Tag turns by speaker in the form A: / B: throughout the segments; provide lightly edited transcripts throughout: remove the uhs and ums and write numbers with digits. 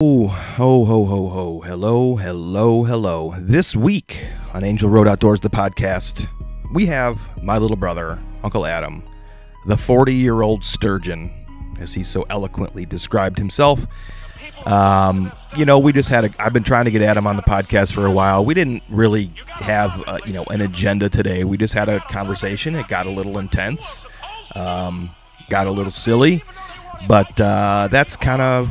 A: Oh, ho, ho, ho, ho. Hello, hello, hello. This week on Angel Road Outdoors, the podcast, we have my little brother, Uncle Adam, the 40-year-old sturgeon, as he so eloquently described himself. I've been trying to get Adam on the podcast for a while. We didn't really have, an agenda today. We just had a conversation. It got a little intense, got a little silly, but that's kind of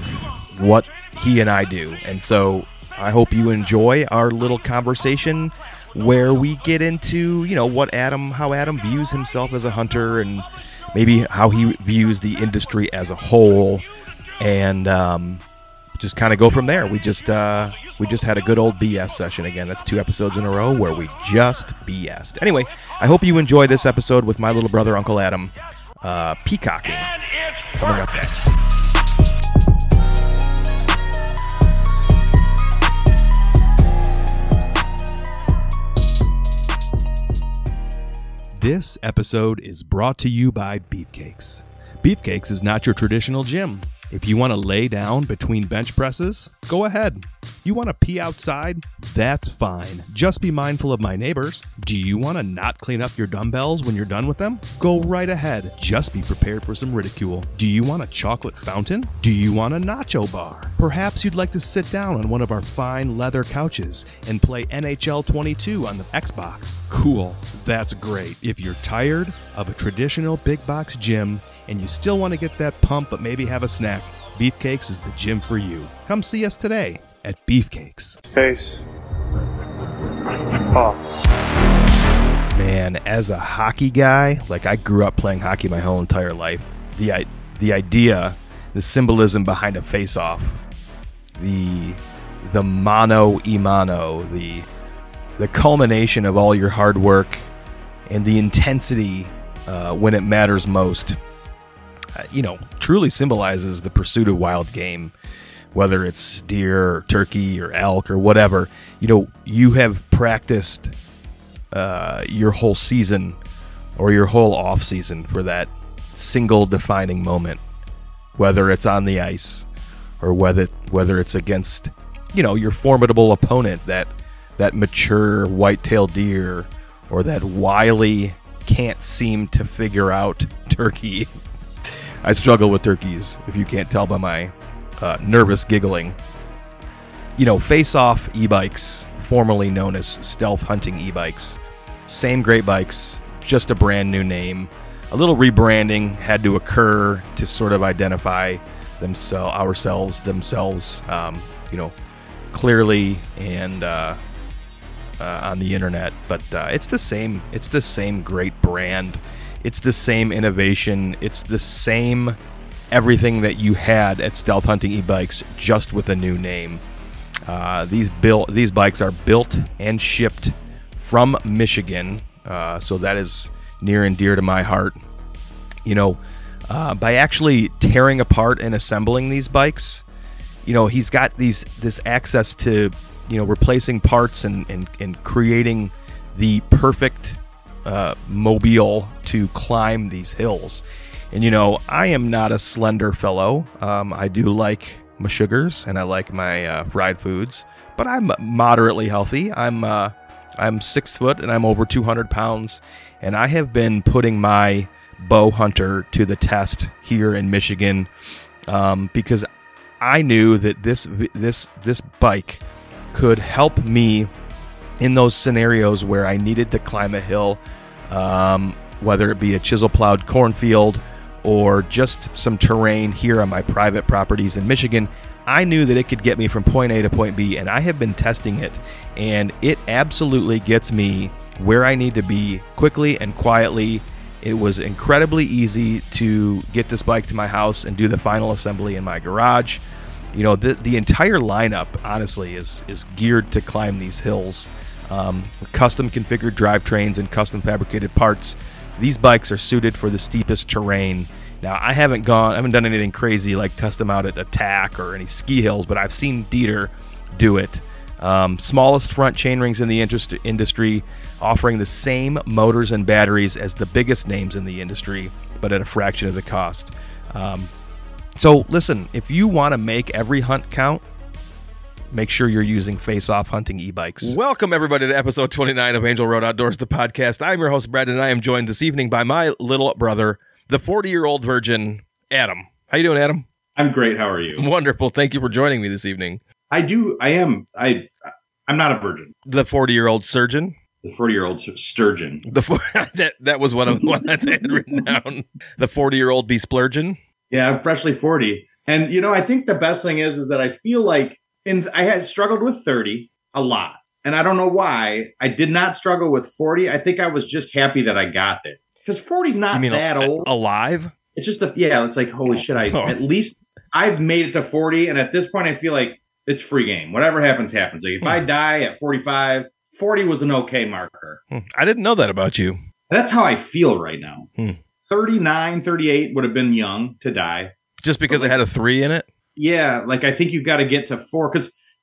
A: what he and I do. And so I hope you enjoy our little conversation where we get into, how Adam views himself as a hunter and maybe how he views the industry as a whole, and just kind of go from there. We just had a good old BS session again. That's 2 episodes in a row where we just BS'd. Anyway, I hope you enjoy this episode with my little brother, Uncle Adam, peacocking. Coming up next. This episode is brought to you by Beefcakes. Beefcakes is not your traditional gym. If you want to lay down between bench presses, go ahead. You want to pee outside? That's fine. Just be mindful of my neighbors. Do you want to not clean up your dumbbells when you're done with them? Go right ahead. Just be prepared for some ridicule. Do you want a chocolate fountain? Do you want a nacho bar? Perhaps you'd like to sit down on one of our fine leather couches and play NHL 22 on the Xbox. Cool. That's great. If you're tired of a traditional big box gym and you still want to get that pump but maybe have a snack, Beefcakes is the gym for you. Come see us today at Beefcakes.
B: Face. Off.
A: Man, as a hockey guy, I grew up playing hockey my whole entire life. The idea, the symbolism behind a face-off, the mano y mano, the culmination of all your hard work and the intensity when it matters most, truly symbolizes the pursuit of wild game, whether it's deer or turkey or elk or whatever. You have practiced your whole season or your whole off season for that single defining moment, whether it's on the ice or whether it's against, your formidable opponent, that mature white-tailed deer or that wily, can't seem to figure out turkey. I struggle with turkeys, if you can't tell by my nervous giggling. Face-off e-bikes, formerly known as stealth hunting e-bikes. Same great bikes, just a brand new name. A little rebranding had to occur to sort of identify themselves, clearly and on the internet. But it's the same great brand. It's the same innovation. It's the same everything that you had at Stealth Hunting e-bikes, just with a new name. These bikes are built and shipped from Michigan, so that is near and dear to my heart. By actually tearing apart and assembling these bikes, he's got this access to replacing parts and creating the perfect mobile to climb these hills. And I am not a slender fellow. I do like my sugars and I like my fried foods, but I'm moderately healthy. I'm 6 foot and I'm over 200 pounds, and I have been putting my bow hunter to the test here in Michigan because I knew that this bike could help me in those scenarios where I needed to climb a hill, whether it be a chisel-plowed cornfield or just some terrain here on my private properties in Michigan. I knew that it could get me from point A to point B, and I have been testing it, and it absolutely gets me where I need to be quickly and quietly. It was incredibly easy to get this bike to my house and do the final assembly in my garage. The entire lineup, honestly, is geared to climb these hills. Custom configured drivetrains and custom fabricated parts. These bikes are suited for the steepest terrain. Now, I haven't done anything crazy like test them out at Attack or any ski hills, but I've seen Dieter do it. Smallest front chainrings in the industry, offering the same motors and batteries as the biggest names in the industry, but at a fraction of the cost. So listen, if you want to make every hunt count, make sure you're using face-off hunting e-bikes. Welcome, everybody, to episode 29 of Angel Road Outdoors, the podcast. I'm your host, Brad, and I am joined this evening by my little brother, the 40-year-old virgin, Adam. How you doing, Adam?
B: I'm great. How are you?
A: Wonderful. Thank you for joining me this evening.
B: I'm not a virgin.
A: The 40-year-old surgeon?
B: The 40-year-old sturgeon.
A: That was one of the ones I had written down. The 40-year-old besplurgeon?
B: Yeah, I'm freshly 40. And, I think the best thing is that I feel like I had struggled with 30 a lot. And I don't know why. I did not struggle with 40. I think I was just happy that I got it. Because 40 is not that old.
A: Alive?
B: It's just, it's like, holy shit. At least I've made it to 40. And at this point, I feel like it's free game. Whatever happens, happens. Like if I die at 45, 40 was an okay marker.
A: I didn't know that about you.
B: That's how I feel right now. 39, 38 would have been young to die.
A: Just because it had a 3 in it?
B: Yeah, like I think you've got to get to 4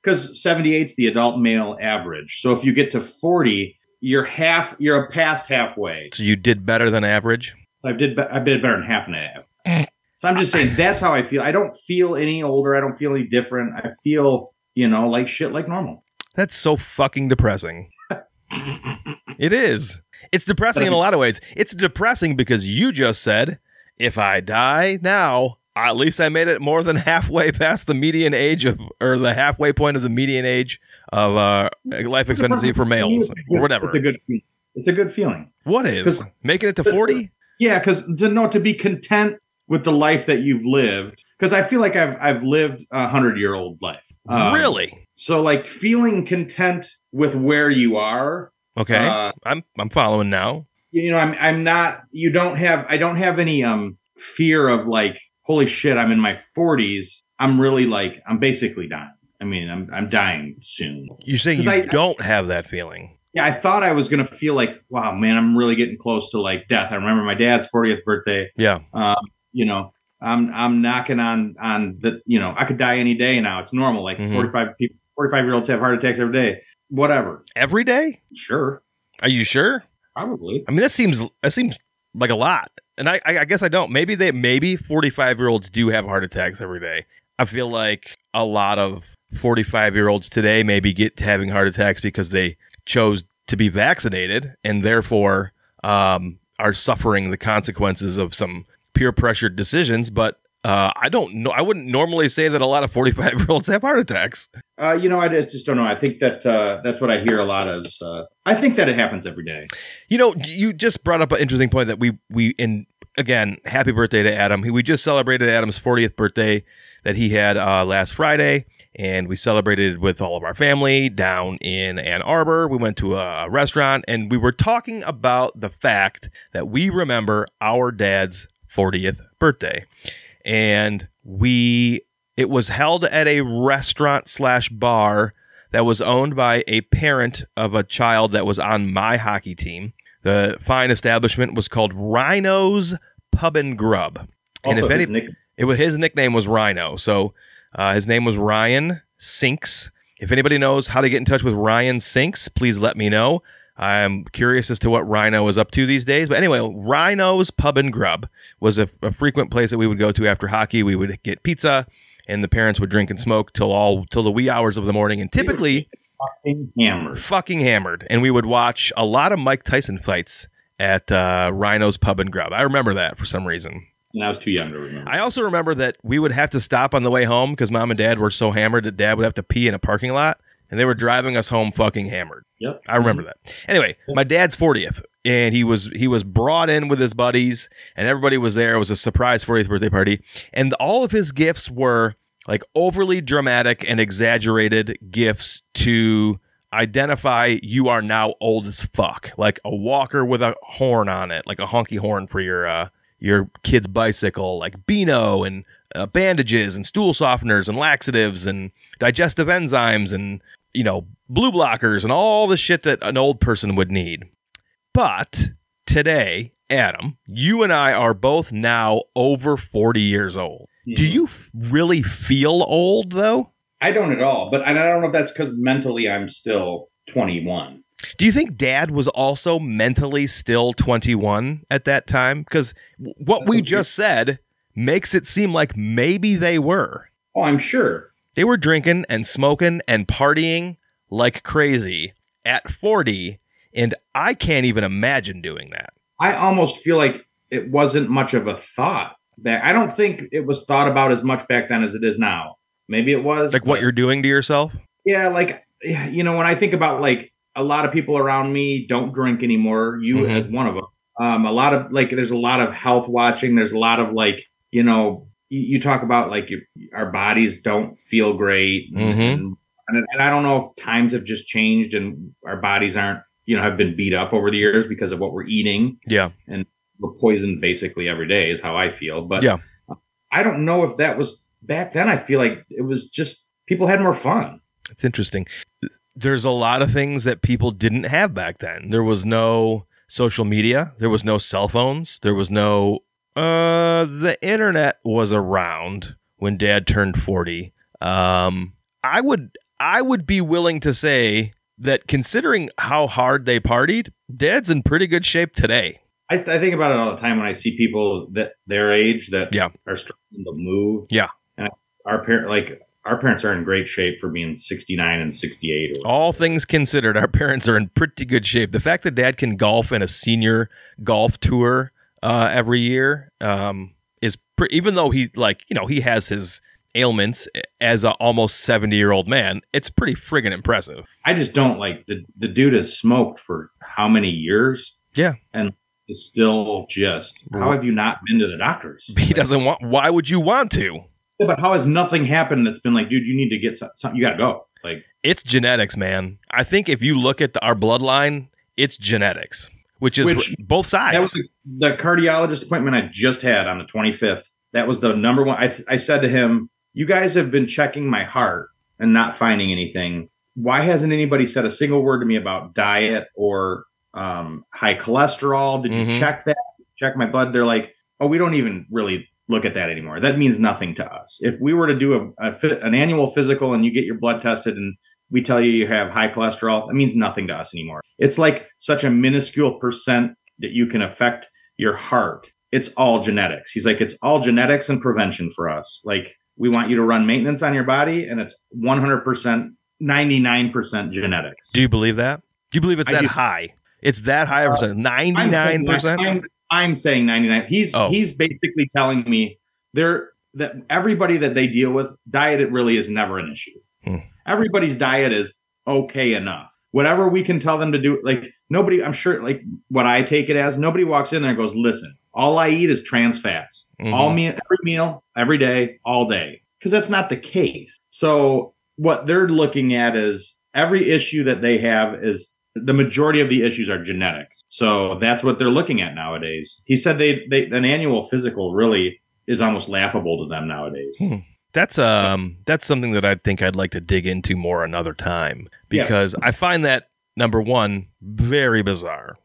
B: because 78 is the adult male average. So if you get to 40, you're past halfway.
A: So you did better than average?
B: I did better than half and a half. So I'm just saying that's how I feel. I don't feel any older. I don't feel any different. I feel, like shit like normal.
A: That's so fucking depressing. It is. It's depressing in a lot of ways. It's depressing because you just said, if I die now, at least I made it more than halfway past the median age or the halfway point of the median age of life expectancy for males or whatever.
B: It's a good feeling.
A: What is? Making it to 40?
B: Yeah, because to be content with the life that you've lived. Because I feel like I've lived a 100-year-old life.
A: Really?
B: So like feeling content with where you are.
A: Okay, I'm following now.
B: I'm not. I don't have any fear of like, holy shit, I'm in my 40s. I'm really like, I'm basically dying. I mean, I'm dying soon.
A: You're saying you don't have that feeling?
B: Yeah, I thought I was gonna feel like, wow, man, I'm really getting close to like death. I remember my dad's 40th birthday.
A: Yeah.
B: I'm knocking on the, I could die any day now. It's normal. Like 45-year-olds have heart attacks every day. Whatever.
A: Every day?
B: Sure.
A: Are you sure?
B: Probably.
A: I mean, that seems like a lot. And I guess I don't. Maybe 45-year-olds do have heart attacks every day. I feel like a lot of 45-year-olds today maybe get to having heart attacks because they chose to be vaccinated and therefore are suffering the consequences of some peer pressured decisions. But I don't know. I wouldn't normally say that a lot of 45-year-olds have heart attacks.
B: I just don't know. I think that that's what I hear a lot of. I think that it happens every day.
A: You just brought up an interesting point that again, happy birthday to Adam. We just celebrated Adam's 40th birthday that he had last Friday, and we celebrated with all of our family down in Ann Arbor. We went to a restaurant, and we were talking about the fact that we remember our dad's 40th birthday. And it was held at a restaurant/bar that was owned by a parent of a child that was on my hockey team. The fine establishment was called Rhino's Pub and Grub. And his nickname was Rhino. So his name was Ryan Sinks. If anybody knows how to get in touch with Ryan Sinks, please let me know. I'm curious as to what Rhino is up to these days. But anyway, Rhino's Pub and Grub was a frequent place that we would go to after hockey. We would get pizza, and the parents would drink and smoke till the wee hours of the morning. And typically, fucking hammered. And we would watch a lot of Mike Tyson fights at Rhino's Pub and Grub. I remember that for some reason.
B: And I was too young to remember.
A: I also remember that we would have to stop on the way home because Mom and Dad were so hammered that Dad would have to pee in a parking lot. And they were driving us home fucking hammered.
B: Yep.
A: I remember that. Anyway, my dad's 40th, and he was brought in with his buddies, and everybody was there. It was a surprise 40th birthday party. And all of his gifts were like overly dramatic and exaggerated gifts to identify you are now old as fuck. Like a walker with a horn on it, like a honky horn for your kid's bicycle, like Beano and bandages and stool softeners and laxatives and digestive enzymes and blue blockers and all the shit that an old person would need. But today, Adam, you and I are both now over 40 years old. Mm-hmm. Do you really feel old, though?
B: I don't at all. But I don't know if that's because mentally I'm still 21.
A: Do you think Dad was also mentally still 21 at that time? Because what we just said makes it seem like maybe they were.
B: Oh, I'm sure.
A: They were drinking and smoking and partying like crazy at 40, and I can't even imagine doing that.
B: I almost feel like it wasn't much of a thought. I don't think it was thought about as much back then as it is now. Maybe it was.
A: Like what you're doing to yourself?
B: Yeah, like, you know, when I think about, like, a lot of people around me don't drink anymore, you as one of them. A lot of, like, there's a lot of health watching. There's a lot of, like, you know, you talk about, like, our bodies don't feel great. And I don't know if times have just changed and our bodies aren't, you know, have been beat up over the years because of what we're eating. Yeah. And we're poisoned basically every day is how I feel. But yeah, I don't know if that was back then. I feel like it was just people had more fun.
A: It's interesting. There's a lot of things that people didn't have back then. There was no social media. There was no cell phones. There was no, the internet was around when Dad turned 40. I would be willing to say that considering how hard they partied, Dad's in pretty good shape today.
B: I think about it all the time when I see people that their age that are struggling to move. Yeah. And our parents are in great shape for being 69 and 68.
A: All things considered, our parents are in pretty good shape. The fact that Dad can golf in a senior golf tour every year is even though he, like, you know, he has his ailments as an almost 70-year-old man, it's pretty friggin' impressive.
B: I just don't like the dude has smoked for how many years? Yeah. And is still just, how have you not been to the doctors?
A: He doesn't want, why would you want to?
B: Yeah, but how has nothing happened that's been like, dude, you need to get something, you got to go. Like,
A: it's genetics, man. I think if you look at our bloodline, it's genetics, which is both sides.
B: That was the cardiologist appointment I just had on the 25th. That was the number one. I said to him, you guys have been checking my heart and not finding anything. Why hasn't anybody said a single word to me about diet or high cholesterol? Did you check that? Check my blood? They're like, oh, we don't even really look at that anymore. That means nothing to us. If we were to do an annual physical and you get your blood tested and we tell you you have high cholesterol, that means nothing to us anymore. It's like such a minuscule percent that you can affect your heart. It's all genetics. He's like, it's all genetics and prevention for us. Like, we want you to run maintenance on your body, and it's 100%, 99% genetics.
A: Do you believe that? Do you believe it's that high? It's that high of percent, 99%?
B: I'm saying 99. He's basically telling me that everybody that they deal with, diet, it really is never an issue. Everybody's diet is okay enough. Whatever we can tell them to do, like, nobody, I'm sure, like, what I take it as, nobody walks in there and goes, listen, all I eat is trans fats. Every meal, every day, all day. Because that's not the case. So what they're looking at is every issue that they have is the majority of the issues are genetics. So that's what they're looking at nowadays. He said an annual physical really is almost laughable to them nowadays.
A: That's something that I think I'd like to dig into more another time, because I find that, number one, very bizarre.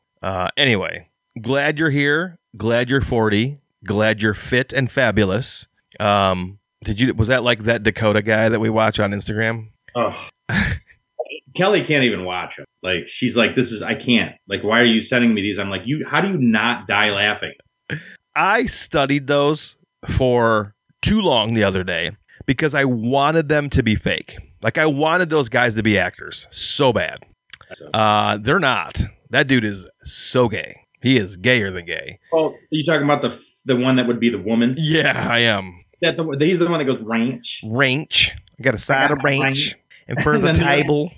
A: Anyway, glad you're here. Glad you're 40. Glad you're fit and fabulous. Was that like that Dakota guy that we watch on Instagram?
B: Oh, Kelly can't even watch them. Like, she's like, I can't. Like, why are you sending me these? I'm like, how do you not die laughing?
A: I studied those for too long the other day because I wanted them to be fake. Like, I wanted those guys to be actors so bad. They're not. That dude is so gay. He is gayer than gay.
B: Oh, are you talking about the one that would be the woman?
A: Yeah, I am.
B: He's the one that goes ranch.
A: Ranch. I got a side of ranch. And for the table.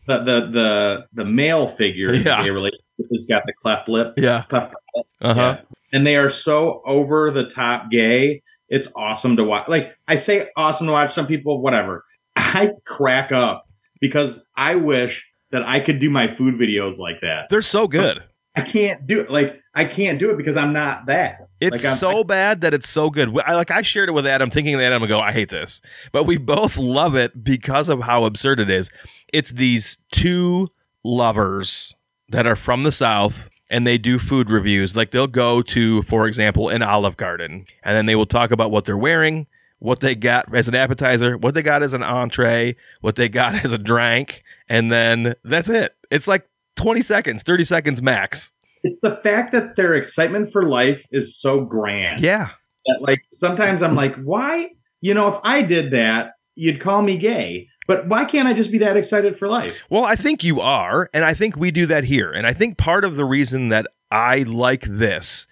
B: The male figure in the gay relationship has got the cleft lip. Yeah. Cleft lip. Yeah. And they are so over the top gay. It's awesome to watch. Like, I say awesome to watch. Some people, whatever. I crack up because I wish that I could do my food videos like that.
A: They're so good.
B: I can't do it. Like, I can't do it because I'm not that.
A: It's bad that it's so good. I shared it with Adam, thinking that Adam would go, I hate this. But we both love it because of how absurd it is. It's these two lovers that are from the South, and they do food reviews. Like, they'll go to, for example, an Olive Garden, and then they will talk about what they're wearing, what they got as an appetizer, what they got as an entree, what they got as a drink, and then that's it. It's like 20 seconds, 30 seconds max.
B: It's the fact that their excitement for life is so grand.
A: Yeah.
B: That, like, sometimes I'm like, why? You know, if I did that, you'd call me gay. But why can't I just be that excited for life?
A: Well, I think you are, and I think we do that here. And I think part of the reason that I like this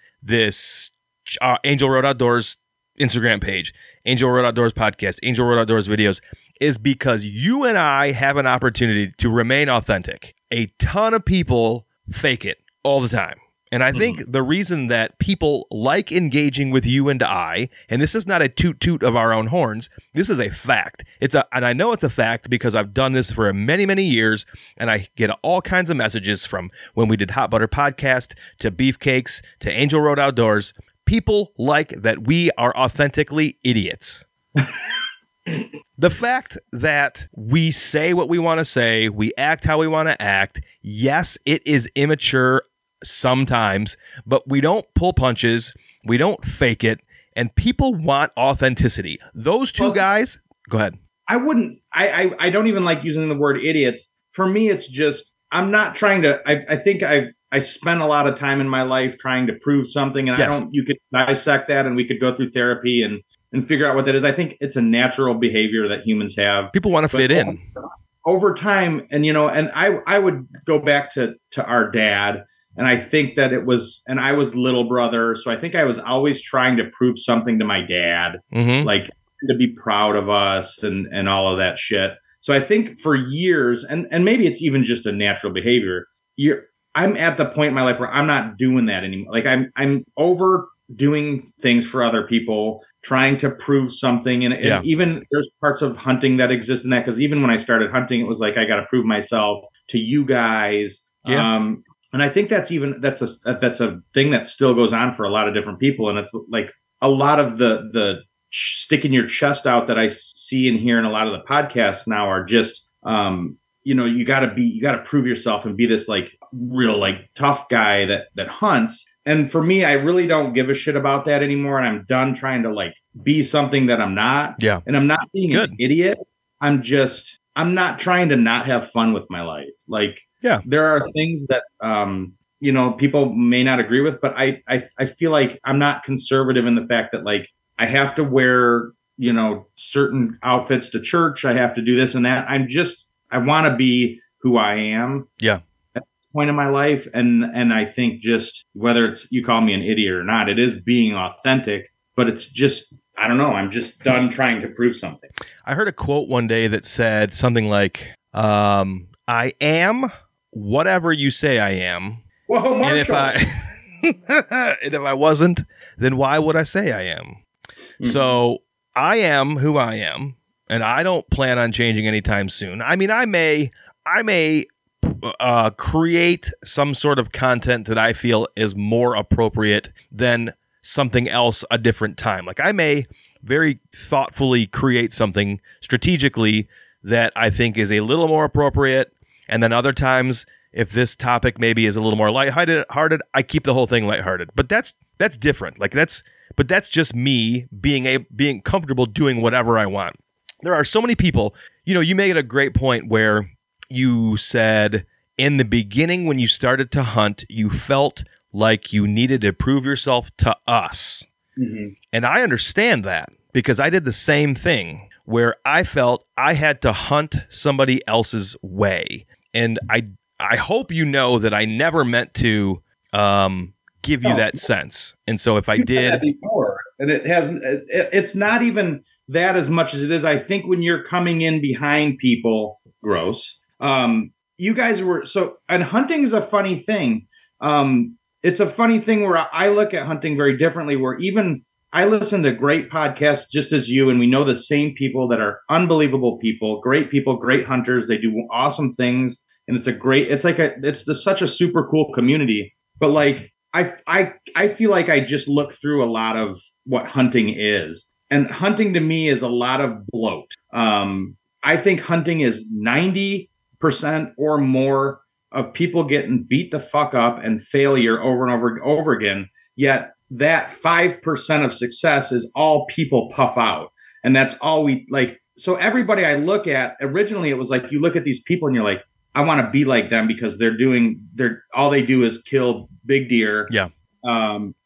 A: Angel Road Outdoors Instagram page, Angel Road Outdoors podcast, Angel Road Outdoors videos, is because you and I have an opportunity to remain authentic. A ton of people fake it all the time. And I think the reason that people like engaging with you and I, and this is not a toot of our own horns, this is a fact. And I know it's a fact because I've done this for many, many years, and I get all kinds of messages from when we did Hot Butter Podcast to Beefcakes to Angel Road Outdoors. People like that we are authentically idiots. The fact that we say what we want to say, we act how we want to act, yes, it is immature sometimes, but we don't pull punches, we don't fake it, and people want authenticity. Those two guys, go ahead.
B: I don't even like using the word idiots. For me, it's just, I'm not trying to, I think I spent a lot of time in my life trying to prove something, and you could dissect that and we could go through therapy and figure out what that is. I think it's a natural behavior that humans have.
A: People want to fit in.
B: Over time, and I would go back to our dad. And I think that I was little brother. So I think I was always trying to prove something to my dad, like to be proud of us and all of that shit. So I think for years, and maybe it's even just a natural behavior, I'm at the point in my life where I'm not doing that anymore. Like I'm overdoing things for other people, trying to prove something. And even there's parts of hunting that exist in that, because even when I started hunting, it was like, I got to prove myself to you guys. Yeah. And I think that's a thing that still goes on for a lot of different people. And it's like a lot of the sticking your chest out that I see and hear in a lot of the podcasts now are just, you got to prove yourself and be this like real like tough guy that hunts. And for me, I really don't give a shit about that anymore. And I'm done trying to like be something that I'm not. Yeah. And I'm not being an idiot. I'm not trying to not have fun with my life. Like, yeah, there are things that, people may not agree with, but I feel like I'm not conservative in the fact that like I have to wear, certain outfits to church. I have to do this and that. I want to be who I am. Yeah. At this point in my life. And I think just whether it's, you call me an idiot or not, it is being authentic, but it's just, I don't know. I'm just done trying to prove something.
A: I heard a quote one day that said something like, I am whatever you say I am.
B: Whoa, Marshall.
A: And if I wasn't, then why would I say I am? Mm-hmm. So I am who I am, and I don't plan on changing anytime soon. I mean, I may create some sort of content that I feel is more appropriate than something else a different time. Like I may very thoughtfully create something strategically that I think is a little more appropriate. And then other times, if this topic maybe is a little more lighthearted, I keep the whole thing lighthearted. But that's different. Like that's just me being comfortable doing whatever I want. There are so many people, you made a great point where you said in the beginning when you started to hunt, you felt like you needed to prove yourself to us. Mm-hmm. And I understand that because I did the same thing where I felt I had to hunt somebody else's way. And I hope you know that I never meant to give you that sense. And so if I did
B: before, and it's not even that as much as it is, I think when you're coming in behind people, gross. You guys were and hunting is a funny thing. It's a funny thing where I look at hunting very differently, where even I listen to great podcasts just as you, and we know the same people that are unbelievable people, great hunters. They do awesome things. And it's such a super cool community. But like, I feel like I just look through a lot of what hunting is. And hunting to me is a lot of bloat. I think hunting is 90% or more of people getting beat the fuck up and failure over and over again. Yet that 5% of success is all people puff out. And that's all we like. So everybody I look at, originally it was like, you look at these people and you're like, I want to be like them because all they do is kill big deer. Yeah.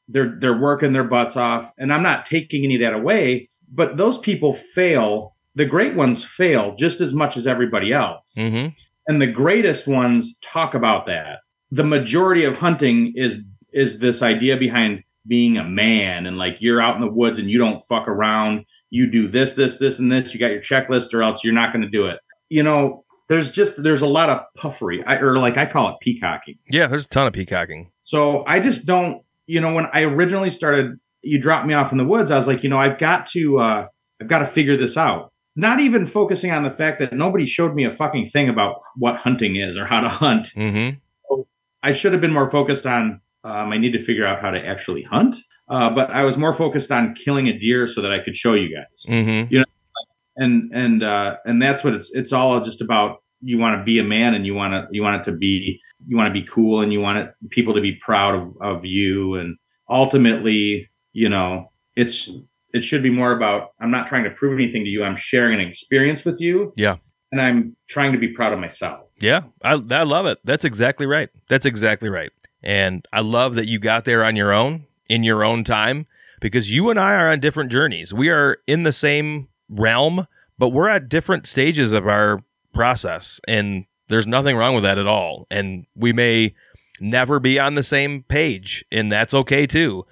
B: They're working their butts off, and I'm not taking any of that away, but those people fail. the great ones fail just as much as everybody else.
A: Mm-hmm.
B: And the greatest ones talk about that. The majority of hunting is this idea behind being a man, and like you're out in the woods and you don't fuck around. You do this, this, this, and this. You got your checklist, or else you're not going to do it. You know, there's a lot of puffery, or like I call it peacocking.
A: Yeah, there's a ton of peacocking.
B: So I just don't, you know, when I originally started, you dropped me off in the woods. I was like, you know, I've got to figure this out. Not even focusing on the fact that nobody showed me a fucking thing about what hunting is or how to hunt.
A: Mm-hmm.
B: So I should have been more focused on, I need to figure out how to actually hunt. But I was more focused on killing a deer so that I could show you guys.
A: Mm-hmm.
B: You know, and that's what it's all just about. You want to be a man, and you want to be cool, and you want people to be proud of you. And ultimately, you know, it should be more about, I'm not trying to prove anything to you. I'm sharing an experience with you.
A: Yeah.
B: And I'm trying to be proud of myself.
A: Yeah. I love it. That's exactly right. And I love that you got there on your own, in your own time, because you and I are on different journeys. We are in the same realm, but we're at different stages of our process. And there's nothing wrong with that at all. And we may never be on the same page, and that's okay too.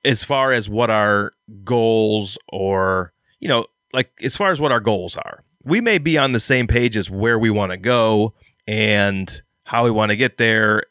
A: As far as what our goals, or, you know, like as far as what our goals are, we may be on the same page as where we want to go and how we want to get there,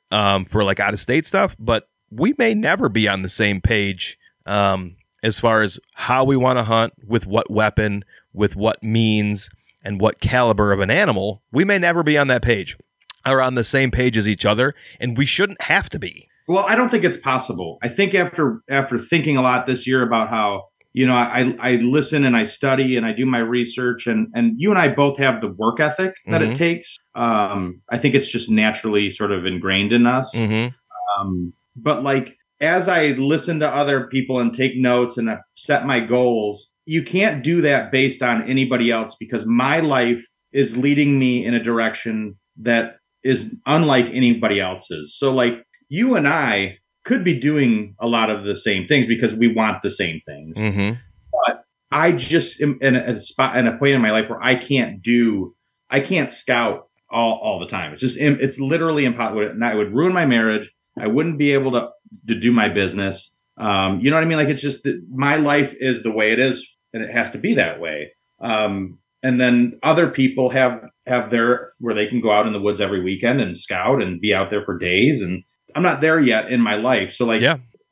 A: for like out of state stuff, but we may never be on the same page, as far as how we want to hunt, with what weapon, with what means, and what caliber of an animal. We may never be on that page, are on the same page as each other, and we shouldn't have to be.
B: Well, I don't think it's possible. I think after thinking a lot this year about how, you know, I listen and I study and I do my research, and you and I both have the work ethic that it takes. I think it's just naturally sort of ingrained in us.
A: Mm-hmm.
B: But like, as I listen to other people and take notes and set my goals, you can't do that based on anybody else, because my life is leading me in a direction that is unlike anybody else's. So like, you and I could be doing a lot of the same things because we want the same things.
A: Mm-hmm.
B: But I just am in a point in my life where I can't scout all the time. It's literally impossible. It would ruin my marriage. I wouldn't be able to do my business. You know what I mean? Like, it's just that my life is the way it is, and it has to be that way. And then other people have their, where they can go out in the woods every weekend and scout and be out there for days. And I'm not there yet in my life. So like,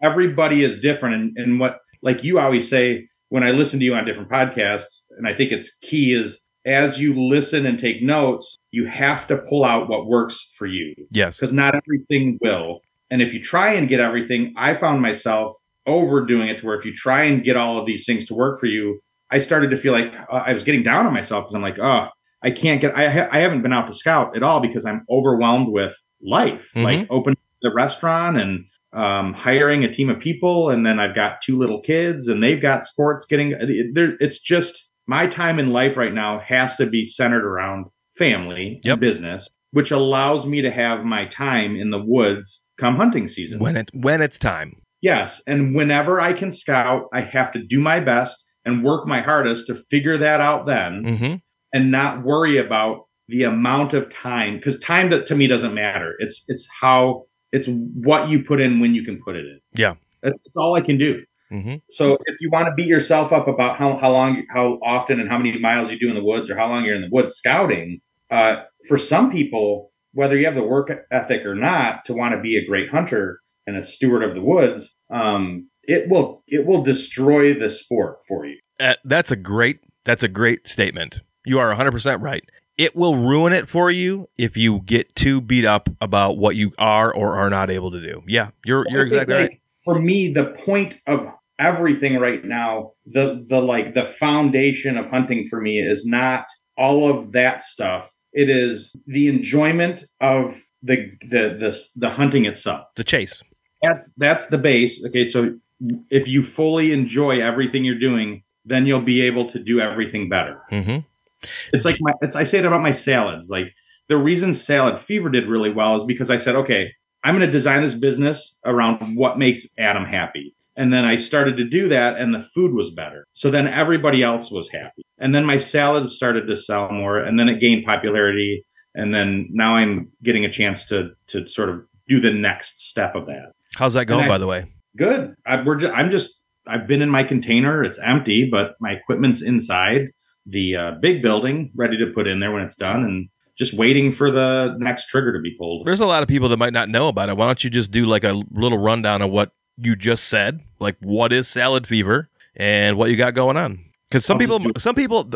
B: everybody is different. And what, like you always say, when I listen to you on different podcasts, and I think it's key, is as you listen and take notes, you have to pull out what works for you.
A: Yes.
B: Because not everything will. And if you try and get everything, I found myself overdoing it to where if you try and get all of these things to work for you, I started to feel like I was getting down on myself, because I'm like, oh, I can't get, I haven't been out to scout at all because I'm overwhelmed with life, like opening the restaurant and hiring a team of people. And then I've got 2 little kids and they've got sports getting there. It's just, my time in life right now has to be centered around family and business, which allows me to have my time in the woods come hunting season.
A: When it's time.
B: Yes. And whenever I can scout, I have to do my best and work my hardest to figure that out then, and not worry about the amount of time, because time to me doesn't matter. It's what you put in when you can put it in.
A: Yeah.
B: That's all I can do. So if you want to beat yourself up about how often and how many miles you do in the woods, or how long you're in the woods scouting, for some people, whether you have the work ethic or not, to want to be a great hunter and a steward of the woods, it will destroy the sport for you.
A: That's a great statement. You are 100% right. It will ruin it for you if you get too beat up about what you are or are not able to do. Yeah, you're exactly right.
B: For me, the point of everything right now, the foundation of hunting for me is not all of that stuff. It is the enjoyment of the hunting itself.
A: The chase.
B: That's the base. Okay, so if you fully enjoy everything you're doing, then you'll be able to do everything better. It's like I say it about my salads. Like, the reason Salad Fever did really well is because I said, okay, I'm going to design this business around what makes Adam happy. And then I started to do that and the food was better. So then everybody else was happy. And then my salads started to sell more and then it gained popularity. And then now I'm getting a chance to sort of do the next step of that.
A: How's that going, by the way?
B: Good. I've been in my container. It's empty, but my equipment's inside the big building, ready to put in there when it's done. And just waiting for the next trigger to be pulled.
A: There's a lot of people that might not know about it. Why don't you just do like a little rundown of what you just said? Like, what is Salad Fever and what you got going on? Because some people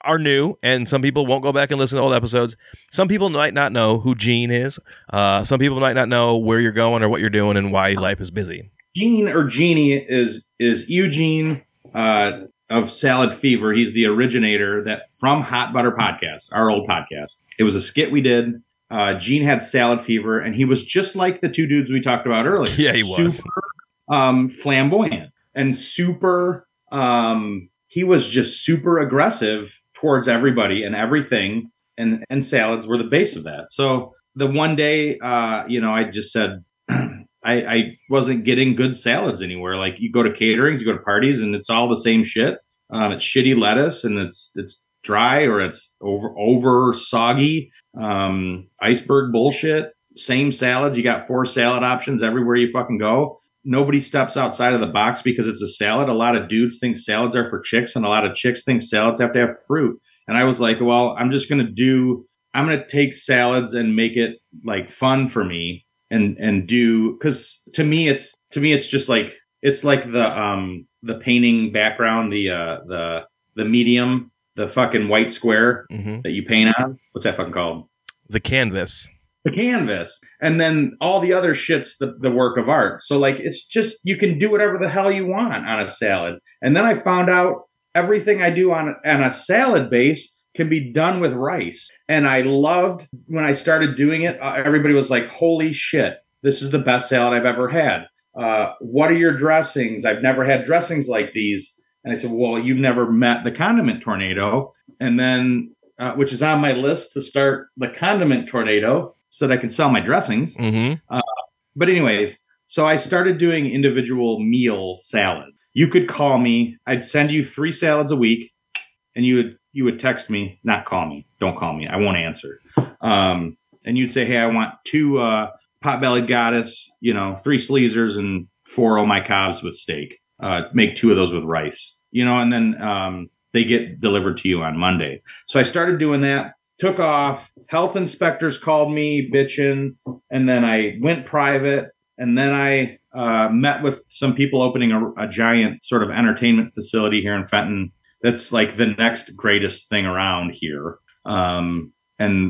A: are new and some people won't go back and listen to old episodes. Some people might not know who Gene is. Some people might not know where you're going or what you're doing and why life is busy. Gene or Jeannie is Eugene
B: of Salad Fever. He's the originator from Hot Butter Podcast, our old podcast. It was a skit we did. Gene had salad fever, and he was just like the two dudes we talked about earlier.
A: Yeah, he was.
B: Super flamboyant and super, he was just super aggressive towards everybody and everything, and salads were the base of that. So the one day, I just said, I wasn't getting good salads anywhere. Like you go to caterings, you go to parties, and it's all the same shit. It's shitty lettuce, and it's dry or it's over soggy, iceberg bullshit. Same salads. You got 4 salad options everywhere you fucking go. Nobody steps outside of the box because it's a salad. A lot of dudes think salads are for chicks, and a lot of chicks think salads have to have fruit. And I was like, well, I'm going to take salads and make it like fun for me. And do, because to me it's just like it's like the painting background, the medium, the fucking white square that you paint on. What's that fucking called?
A: The canvas.
B: The canvas. And then all the other shit's the work of art. So like it's just you can do whatever the hell you want on a salad. And then I found out everything I do on a salad base can be done with rice. And I loved when I started doing it, everybody was like, holy shit, this is the best salad I've ever had. What are your dressings? I've never had dressings like these. And I said, well, you've never met the condiment tornado. And then, which is on my list to start the condiment tornado so that I can sell my dressings. But anyways, so I started doing individual meal salads. You could call me. I'd send you 3 salads a week and you would text me, not call me. Don't call me. I won't answer. And you'd say, hey, I want 2 pot-bellied goddess, 3 sleezers and 4 oh my cobs with steak. Make 2 of those with rice, and then they get delivered to you on Monday. So I started doing that, took off. Health inspectors called me bitching, and then I went private. And then I met with some people opening a giant sort of entertainment facility here in Fenton. That's like the next greatest thing around here. And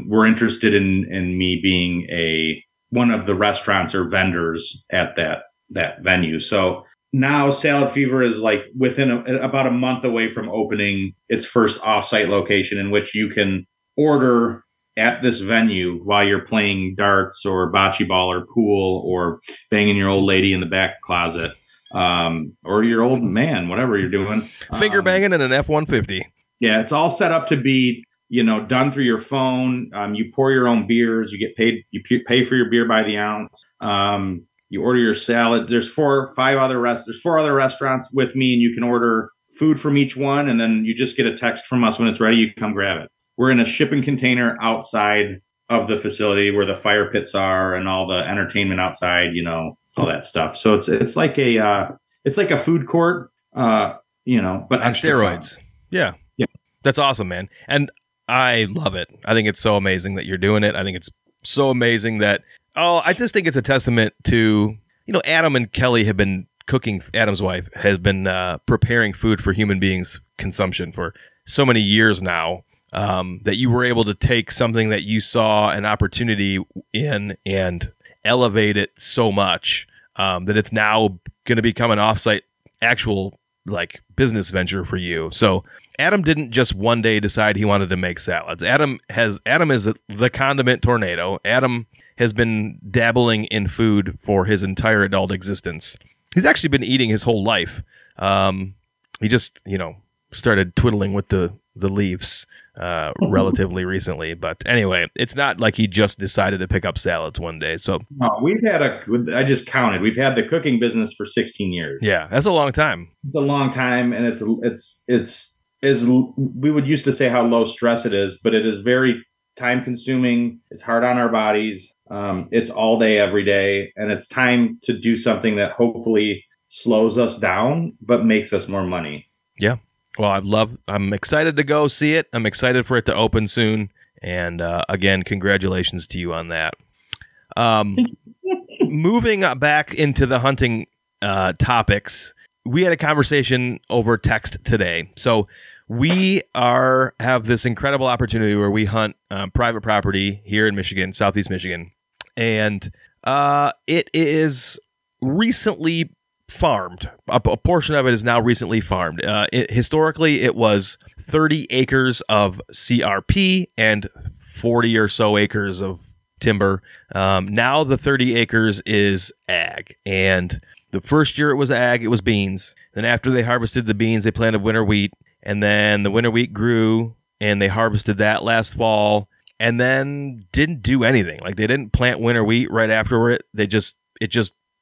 B: we're interested in me being one of the restaurants or vendors at that venue. So now Salad Fever is like within about a month away from opening its first offsite location in which you can order at this venue while you're playing darts or bocce ball or pool or banging your old lady in the back closet. Or your old man, whatever you're doing.
A: Finger banging in an F-150.
B: Yeah, it's all set up to be, done through your phone. You pour your own beers. You get paid. You pay for your beer by the ounce. You order your salad. There's 4 or 5 other There's 4 other restaurants with me, and you can order food from each one. And then you just get a text from us when it's ready. You come grab it. We're in a shipping container outside of the facility where the fire pits are and all the entertainment outside. All that stuff. So it's like a food court, but
A: on steroids. Yeah. That's awesome, man. And I love it. I think it's so amazing that you're doing it. I think it's so amazing that, I just think it's a testament to, Adam and Kelly have been cooking. Adam's wife has been preparing food for human beings' consumption for so many years now, that you were able to take something that you saw an opportunity in and elevate it so much that it's now going to become an offsite actual like business venture for you. So Adam didn't just one day decide he wanted to make salads. Adam is the condiment tornado. Adam has been dabbling in food for his entire adult existence. He's actually been eating his whole life. He just, started twiddling with the the Leafs relatively recently. But anyway, it's not like he just decided to pick up salads one day. So
B: no, I just counted. We've had the cooking business for 16 years.
A: Yeah, that's a long time.
B: It's a long time, and it's we would used to say how low stress it is, but it is very time consuming. It's hard on our bodies. It's all day, every day, and it's time to do something that hopefully slows us down, but makes us more money.
A: Yeah. Well, I'm excited to go see it. I'm excited for it to open soon. And again, congratulations to you on that. Moving back into the hunting topics, we had a conversation over text today. So we have this incredible opportunity where we hunt private property here in Michigan, Southeast Michigan. And it is recently farmed. A portion of it is now recently farmed. Historically, it was 30 acres of CRP and 40 or so acres of timber. Now the 30 acres is ag. And the first year it was ag, it was beans. Then after they harvested the beans, they planted winter wheat. And then the winter wheat grew, and they harvested that last fall, and then didn't do anything. Like, they didn't plant winter wheat right after it. It just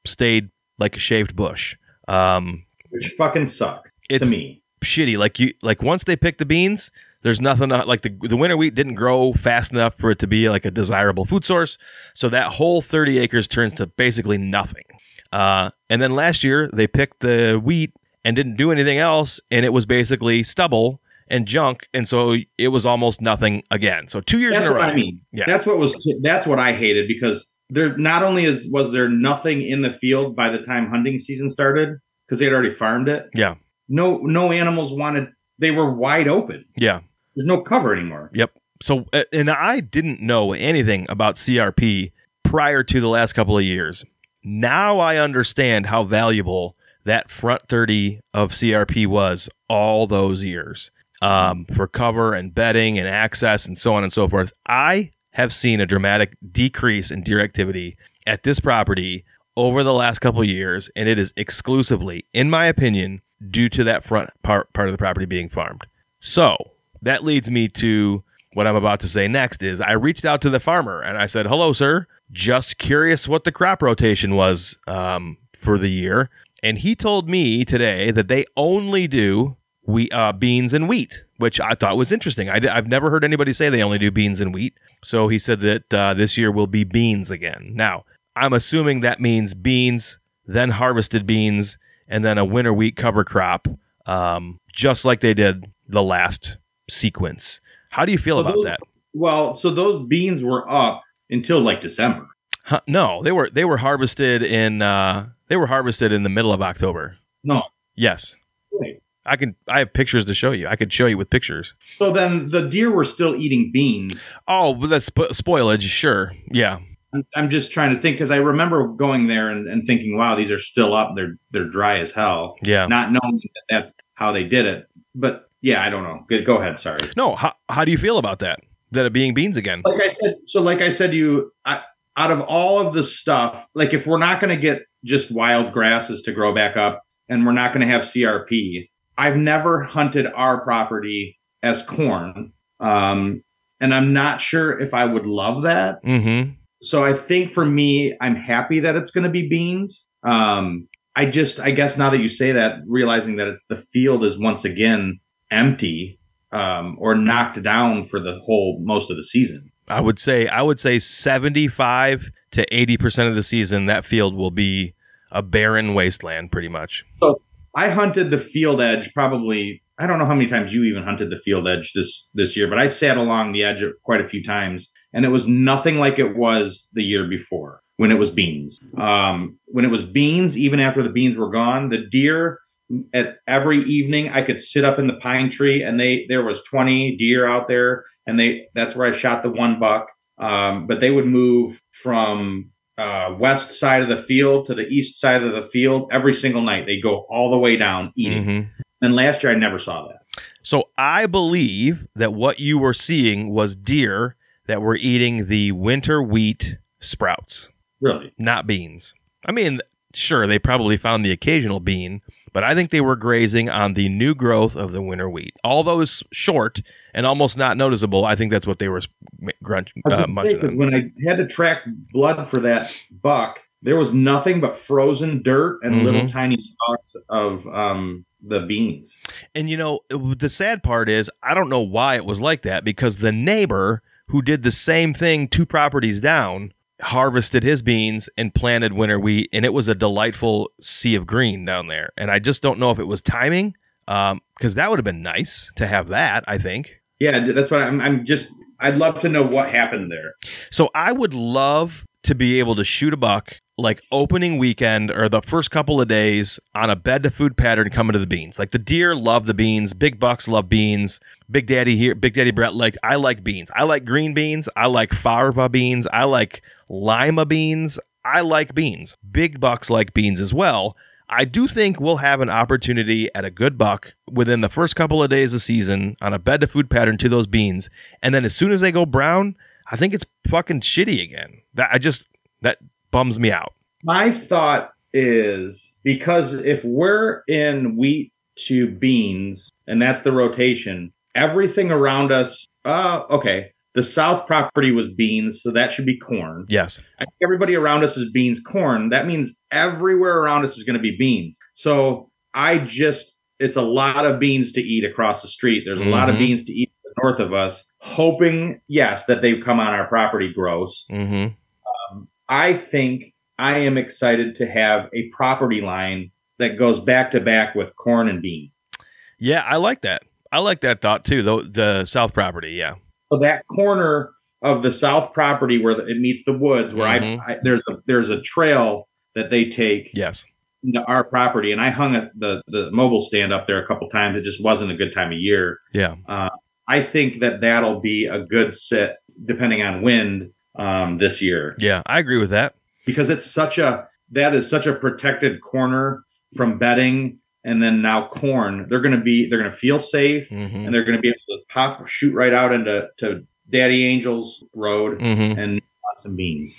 A: stayed like a shaved bush.
B: Which fucking suck to me.
A: Shitty. Like once they pick the beans, there's nothing like the winter wheat didn't grow fast enough for it to be like a desirable food source. So that whole 30 acres turns to basically nothing. And then last year they picked the wheat and didn't do anything else, and it was basically stubble and junk, and so it was almost nothing again. So 2 years in a row.
B: That's what I mean.
A: Yeah.
B: That's what I hated, because there not only was there nothing in the field by the time hunting season started, because they had already farmed it.
A: Yeah.
B: No animals wanted. They were wide open.
A: Yeah.
B: There's no cover anymore.
A: Yep. So, and I didn't know anything about CRP prior to the last couple of years. Now I understand how valuable that front 30 of CRP was all those years, for cover and bedding and access and so on and so forth. I have seen a dramatic decrease in deer activity at this property over the last couple of years, and it is exclusively, in my opinion, due to that front part of the property being farmed. So that leads me to what I'm about to say next is I reached out to the farmer and I said, "Hello, sir. Just curious what the crop rotation was for the year." And he told me today that they only do beans and wheat, which I thought was interesting. I've never heard anybody say they only do beans and wheat. So he said that this year will be beans again. Now, I'm assuming that means beans, then harvested beans, and then a winter wheat cover crop, just like they did the last sequence. How do you feel about that?
B: Well, so those beans were up until like December.
A: No, they were harvested in the middle of October.
B: No.
A: Yes.
B: Wait.
A: I have pictures to show you. I could show you with pictures.
B: So then the deer were still eating beans.
A: Oh, but that's spoilage, sure. Yeah.
B: I'm just trying to think, because I remember going there and thinking, wow, these are still up. They're dry as hell.
A: Yeah.
B: Not knowing that that's how they did it. But yeah, I don't know. Go ahead. Sorry.
A: No. How do you feel about that? That it being beans again?
B: Like I said to you, out of all of the stuff, like if we're not going to get just wild grasses to grow back up, and we're not going to have CRP, I've never hunted our property as corn. And I'm not sure if I would love that.
A: Mm-hmm.
B: So I think for me, I'm happy that it's going to be beans. I guess now that you say that, realizing that the field is once again empty, or knocked down for the most of the season.
A: I would say 75 to 80% of the season, that field will be a barren wasteland, pretty much.
B: So I hunted the field edge probably, I don't know how many times you even hunted the field edge this year, but I sat along the edge quite a few times, and it was nothing like it was the year before when it was beans. When it was beans, even after the beans were gone, the deer, at every evening I could sit up in the pine tree, and there was 20 deer out there, and that's where I shot the one buck. But they would move from west side of the field to the east side of the field every single night. They go all the way down eating. Mm-hmm. And last year I never saw that.
A: So I believe that what you were seeing was deer that were eating the winter wheat sprouts.
B: Really?
A: Not beans. I mean, sure, they probably found the occasional bean, but I think they were grazing on the new growth of the winter wheat. All those short and almost not noticeable, I think that's what they were munching
B: because
A: on.
B: when I had to track blood for that buck, there was nothing but frozen dirt and little tiny stalks of the beans.
A: And, the sad part is, I don't know why it was like that, because the neighbor who did the same thing 2 properties down harvested his beans and planted winter wheat, and it was a delightful sea of green down there. And I just don't know if it was timing, because that would have been nice to have that, I think.
B: Yeah, that's what I'd love to know what happened there.
A: So I would love to be able to shoot a buck like opening weekend or the first couple of days on a bed to food pattern coming to the beans. Like the deer love the beans, big bucks love beans. Big Daddy Brett, I like beans. I like green beans. I like fava beans. I like lima beans. I like beans. Big bucks like beans as well. I do think we'll have an opportunity at a good buck within the first couple of days of season on a bed to food pattern to those beans. And then as soon as they go brown, I think it's fucking shitty again. That bums me out.
B: My thought is, because if we're in wheat to beans and that's the rotation, everything around us, okay, the south property was beans, so that should be corn.
A: Yes.
B: I think everybody around us is beans, corn. That means everywhere around us is going to be beans. So it's a lot of beans to eat across the street. There's a lot of beans to eat north of us, hoping, yes, that they come on our property gross. I think I am excited to have a property line that goes back to back with corn and beans. Yeah,
A: I like that. I like that thought too, the south property, yeah.
B: So that corner of the south property where it meets the woods, where there's a trail that they take into our property, and I hung the mobile stand up there a couple times. It just wasn't a good time of year.
A: Yeah.
B: I think that'll be a good sit, depending on wind, this year.
A: Yeah, I agree with that.
B: Because that is such a protected corner from bedding, and then now corn. They're going to feel safe, and they're going to be able to shoot right out into Daddy Angel's road and want some beans.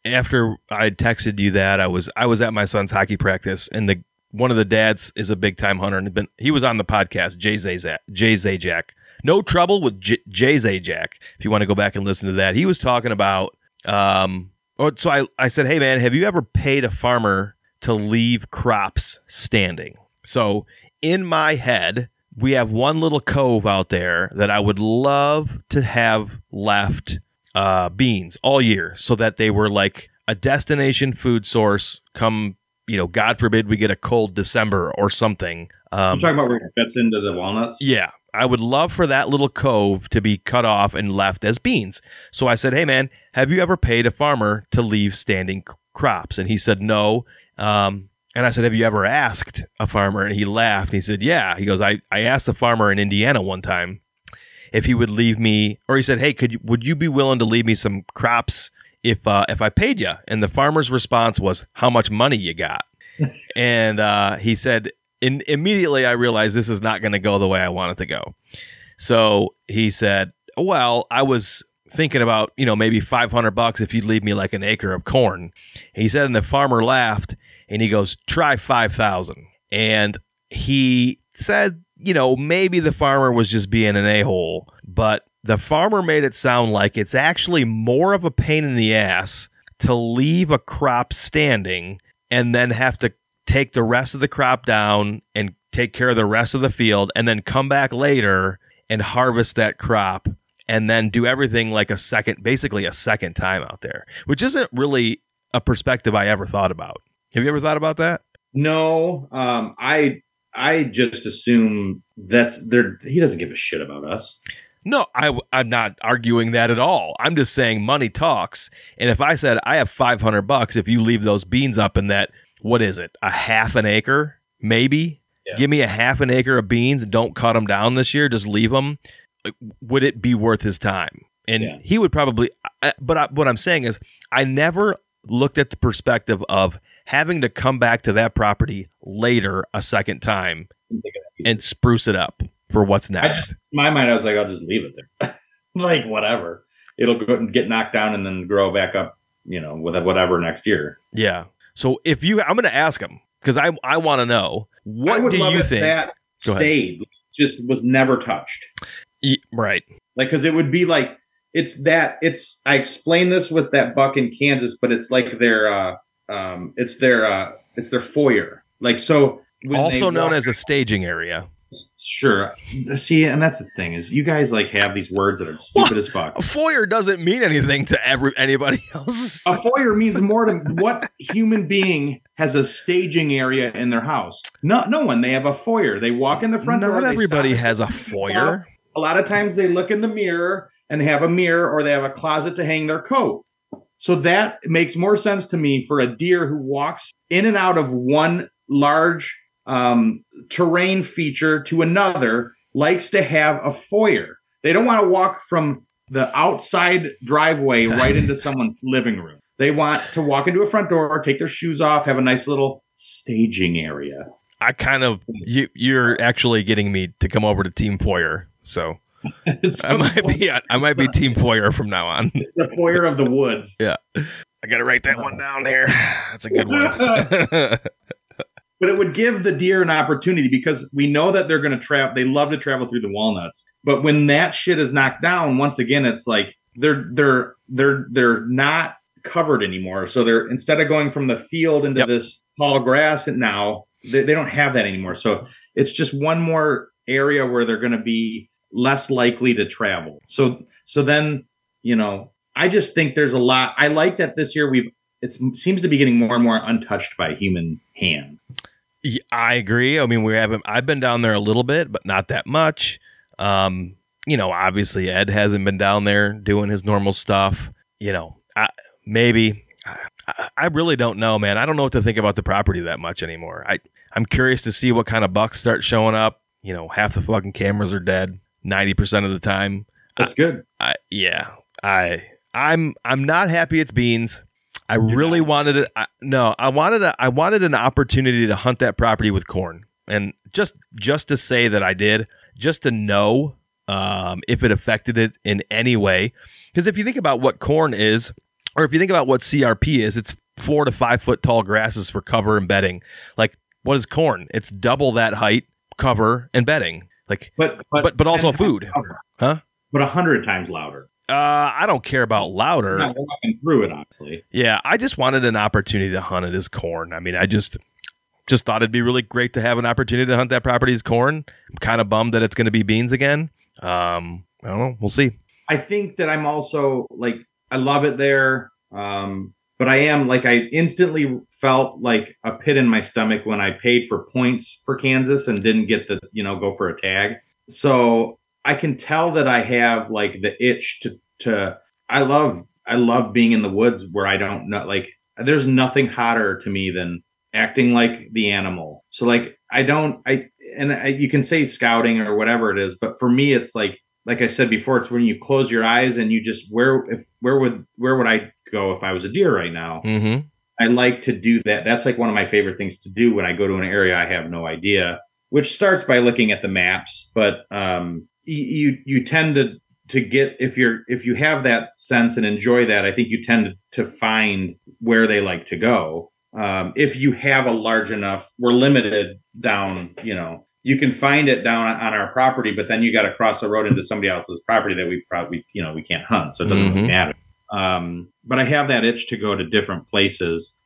A: After I texted you that, I was at my son's hockey practice, and one of the dads is a big time hunter, and he was on the podcast, Jay Zajac. No trouble with Jay Zajac. If you want to go back and listen to that, he was talking about. So I said, hey man, have you ever paid a farmer to leave crops standing? So in my head, we have one little cove out there that I would love to have left beans all year, so that they were like a destination food source come, God forbid we get a cold December or something.
B: I'm talking about where it fits into the walnuts?
A: Yeah. I would love for that little cove to be cut off and left as beans. So I said, hey, man, have you ever paid a farmer to leave standing crops? And he said, no. And I said, have you ever asked a farmer? And he laughed. He said, yeah. He goes, I asked a farmer in Indiana one time if he would leave me, or he said, hey, would you be willing to leave me some crops if I paid you? And the farmer's response was, how much money you got? And he said, immediately I realized this is not going to go the way I want it to go. So he said, well, I was thinking about, maybe $500 if you'd leave me like an acre of corn. He said, and the farmer laughed, and he goes, try 5,000. And he said, maybe the farmer was just being an a-hole, but the farmer made it sound like it's actually more of a pain in the ass to leave a crop standing and then have to take the rest of the crop down and take care of the rest of the field, and then come back later and harvest that crop, and then do everything like basically a second time out there, which isn't really a perspective I ever thought about. Have you ever thought about that?
B: No. I just assume he doesn't give a shit about us.
A: No, I'm not arguing that at all. I'm just saying money talks. And if I said, I have $500 if you leave those beans up in that, what is it, a half an acre, maybe? Yeah. Give me a half an acre of beans and don't cut them down this year. Just leave them. Would it be worth his time? And he would probably, but what I'm saying is I never looked at the perspective of having to come back to that property later a second time and spruce it up for what's next.
B: In my mind, I was like, I'll just leave it there. Like, whatever. It'll go and get knocked down and then grow back up, with whatever next year.
A: Yeah. So if you, I'm going to ask him because I want to know, what do you think?
B: That stayed, just was never touched.
A: Right.
B: Like, because it would be like, I explained this with that buck in Kansas, but it's like it's their foyer. Like, so
A: also known as a staging area.
B: Sure. See, and that's the thing is you guys like have these words that are stupid as fuck.
A: A foyer doesn't mean anything to anybody else.
B: A foyer means more to what human being has a staging area in their house. No one. They have a foyer. They walk in the front door.
A: Not everybody has a foyer.
B: A lot of times they look in the mirror and have a mirror, or they have a closet to hang their coat. So that makes more sense to me for a deer who walks in and out of one large terrain feature to another, likes to have a foyer. They don't want to walk from the outside driveway right into someone's living room. They want to walk into a front door, take their shoes off, have a nice little staging area.
A: I kind of, you're actually getting me to come over to Team Foyer. So I might be Team Foyer from now on.
B: It's the foyer of the woods.
A: Yeah. I got to write that one down here. That's a good one.
B: But it would give the deer an opportunity because we know that they're going to travel. They love to travel through the walnuts. But when that shit is knocked down, once again, it's like they're not covered anymore. So they're, instead of going from the field into this tall grass, and now they don't have that anymore. So it's just one more area where they're going to be less likely to travel. So then, I just think there's a lot. I like that this year it seems to be getting more and more untouched by human hand.
A: I agree. I mean, I've been down there a little bit, but not that much. Obviously Ed hasn't been down there doing his normal stuff. I really don't know, man. I don't know what to think about the property that much anymore. I'm curious to see what kind of bucks start showing up. Half the fucking cameras are dead 90% of the time.
B: That's good.
A: I'm not happy it's beans. I really wanted it. I wanted an opportunity to hunt that property with corn, and just to say that I did, just to know if it affected it in any way. Because if you think about what corn is, or if you think about what CRP is, it's 4 to 5 foot tall grasses for cover and bedding. Like, what is corn? It's double that height, cover and bedding. Like, but also food, huh?
B: But 100 times louder.
A: I don't care about louder.
B: I'm not walking through it, honestly.
A: Yeah, I just wanted an opportunity to hunt it as corn. I mean, I just thought it'd be really great to have an opportunity to hunt that property as corn. I'm kind of bummed that it's going to be beans again. I don't know. We'll see.
B: I think that I'm also like, I love it there. But I am like, I instantly felt like a pit in my stomach when I paid for points for Kansas and didn't get the, go for a tag. So I can tell that I have like the itch to I love being in the woods where I don't know, like there's nothing hotter to me than acting like the animal. So like you can say scouting or whatever it is, but for me it's like I said before, it's when you close your eyes and you just where would I go if I was a deer right now?
A: Mm-hmm.
B: I like to do that. That's like one of my favorite things to do when I go to an area I have no idea, which starts by looking at the maps, but you tend to get, if you have that sense and enjoy that, I think you tend to find where they like to go. If you have a large enough, we're limited down, you can find it down on our property, but then you got to cross the road into somebody else's property that we probably, we can't hunt. So it doesn't really matter. But I have that itch to go to different places.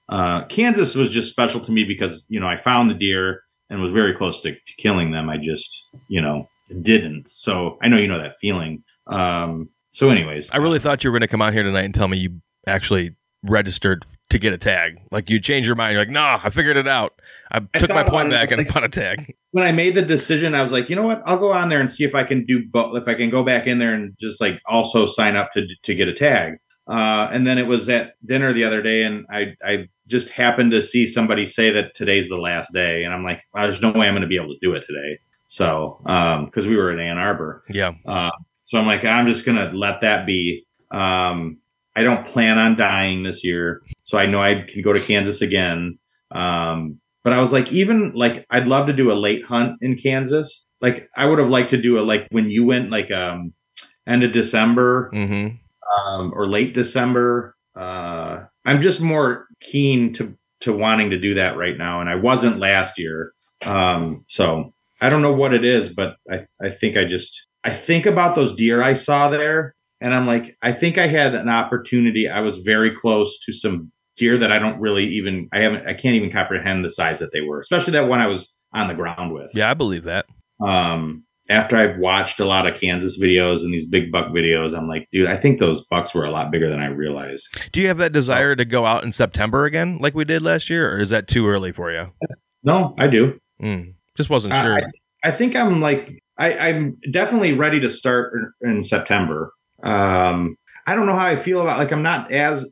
B: Kansas was just special to me because, I found the deer and was very close to killing them. I just, didn't. So I know that feeling. So anyways,
A: I really thought you were going to come out here tonight and tell me you actually registered to get a tag. Like you changed your mind. You're like, nah, I figured it out. I took my point back and I bought a tag. When
B: I made the decision, I was like, you know what? I'll go on there and see if I can do both. If I can go back in there and just like also sign up to get a tag. And then it was at dinner the other day, and I just happened to see somebody say that today's the last day, and I'm like, there's no way I'm going to be able to do it today. So, because we were in Ann Arbor.
A: Yeah.
B: So I'm like, I'm just going to let that be. I don't plan on dying this year, so I know I can go to Kansas again. But I was like, even like, I'd love to do a late hunt in Kansas. Like, I would have liked to do like when you went, like end of December, or late December. I'm just more keen to to wanting to do that right now, and I wasn't last year. So I don't know what it is, but I think I think about those deer I saw there, and I'm like, I think I had an opportunity. I was very close to some deer that I can't even comprehend the size that they were, especially that one I was on the ground with.
A: Yeah, I believe that.
B: After I've watched a lot of Kansas videos and these big buck videos, I'm like, dude, I think those bucks were a lot bigger than I realized.
A: Do you have that desire to go out in September again, like we did last year, or is that too early for you?
B: No, I do.
A: Just wasn't sure.
B: I think I'm like, I'm definitely ready to start in September. I don't know how I feel about, like, I'm not as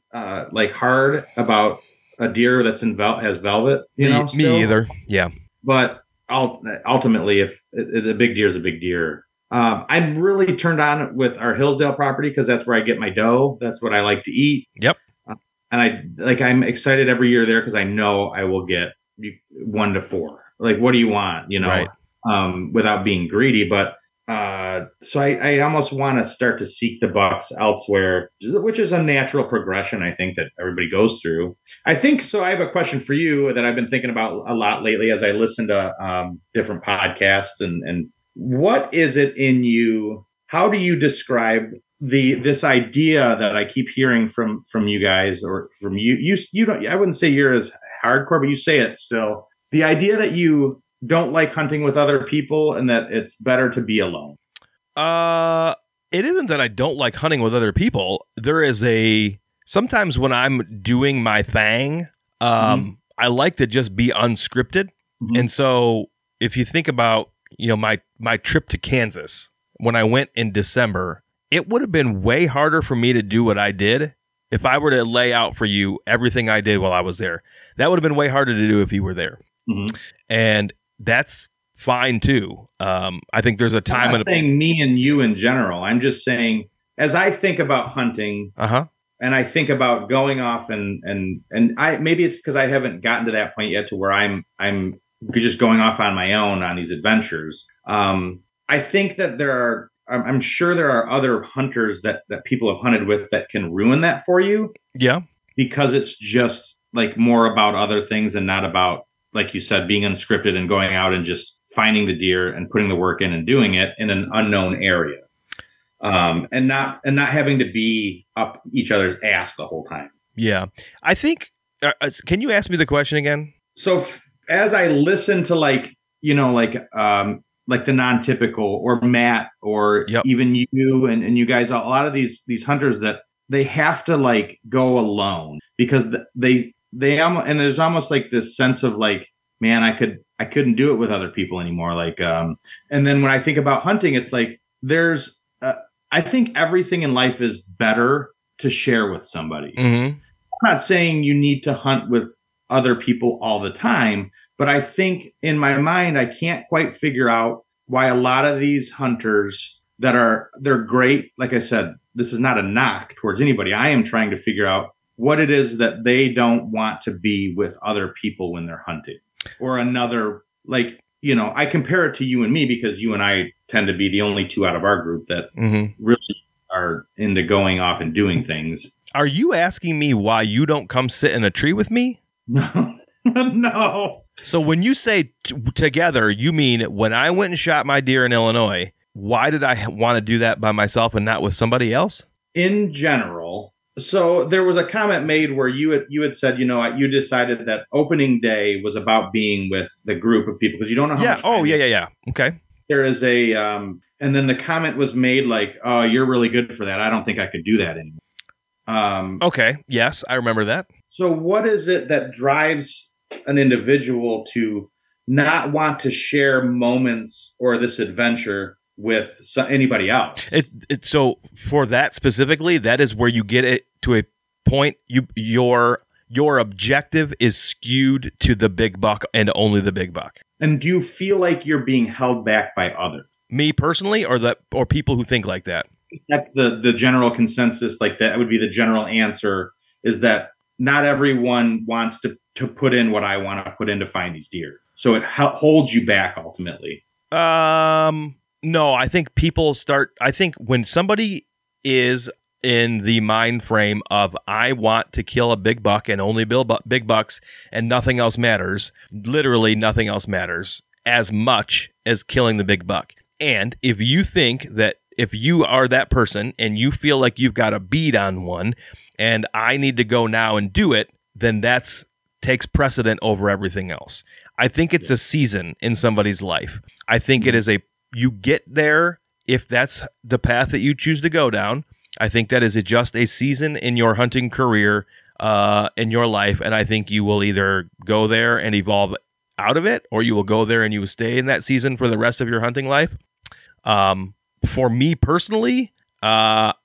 B: like hard about a deer that's has velvet,
A: me either. Yeah.
B: But ultimately, if the big deer is a big deer, I'm really turned on with our Hillsdale property because that's where I get my doe. That's what I like to eat.
A: Yep.
B: And I'm excited every year there because I know I will get 1 to 4. Like, what do you want?
A: Right.
B: Without being greedy. But so I almost want to start to seek the bucks elsewhere, which is a natural progression, I think, that everybody goes through. I think so. I have a question for you that I've been thinking about a lot lately as I listen to different podcasts. And what is it in you? How do you describe this idea that I keep hearing from you guys, or from you? You don't. I wouldn't say you're as hardcore, but you say it still. The idea that you don't like hunting with other people and that it's better to be alone.
A: It isn't that I don't like hunting with other people. There is sometimes when I'm doing my thing, I like to just be unscripted. And so if you think about, my trip to Kansas, when I went in December, it would have been way harder for me to do what I did if I were to lay out for you everything I did while I was there. That would have been way harder to do if you were there. And that's fine too. I think there's a time.
B: I'm not saying me and you in general. I'm just saying, as I think about hunting, and I think about going off and I, maybe it's because I haven't gotten to that point yet to where I'm just going off on my own on these adventures. I think that I'm sure there are other hunters that people have hunted with that can ruin that for you.
A: Yeah.
B: Because it's just like more about other things and not about, like you said, being unscripted and going out and just finding the deer and putting the work in and doing it in an unknown area. And not having to be up each other's ass the whole time.
A: Yeah. I think, can you ask me the question again?
B: So as I listen to like the non-typical or Matt or even you and you guys, a lot of these hunters that they have to like go alone because they and there's almost like this sense of like, man, I couldn't do it with other people anymore. Like, and then when I think about hunting, it's like, I think everything in life is better to share with somebody. I'm not saying you need to hunt with other people all the time, but I think in my mind, I can't quite figure out why a lot of these hunters they're great. Like I said, this is not a knock towards anybody. I am trying to figure out what it is that they don't want to be with other people when they're hunting, or another, like, I compare it to you and me because you and I tend to be the only two out of our group that really are into going off and doing things.
A: Are you asking me why you don't come sit in a tree with me?
B: No. No.
A: So when you say together, you mean when I went and shot my deer in Illinois, why did I want to do that by myself and not with somebody else?
B: In general. So there was a comment made where you had said, you decided that opening day was about being with the group of people because you don't know how much.
A: Oh, yeah. Okay.
B: There is and then the comment was made like, oh, you're really good for that. I don't think I could do that anymore.
A: Okay. Yes, I remember that.
B: So what is it that drives an individual to not want to share moments or this adventure with anybody else?
A: So for that specifically, that is where you get it to a point. Your objective is skewed to the big buck and only the big buck.
B: And do you feel like you're being held back by others?
A: Me personally, or people who think like that?
B: That's the general consensus. Like that would be the general answer, is that not everyone wants to put in what I want to put in to find these deer. So it holds you back ultimately.
A: No, I think I think when somebody is in the mind frame of I want to kill a big buck and only big bucks and nothing else matters. Literally nothing else matters as much as killing the big buck. And if you think that if you are that person and you feel like you've got a bead on one and I need to go now and do it, then that's takes precedent over everything else. I think it's a season in somebody's life. I think it is you get there if that's the path that you choose to go down. I think that is just a season in your hunting career, in your life, and I think you will either go there and evolve out of it, or you will go there and you will stay in that season for the rest of your hunting life. For me personally, the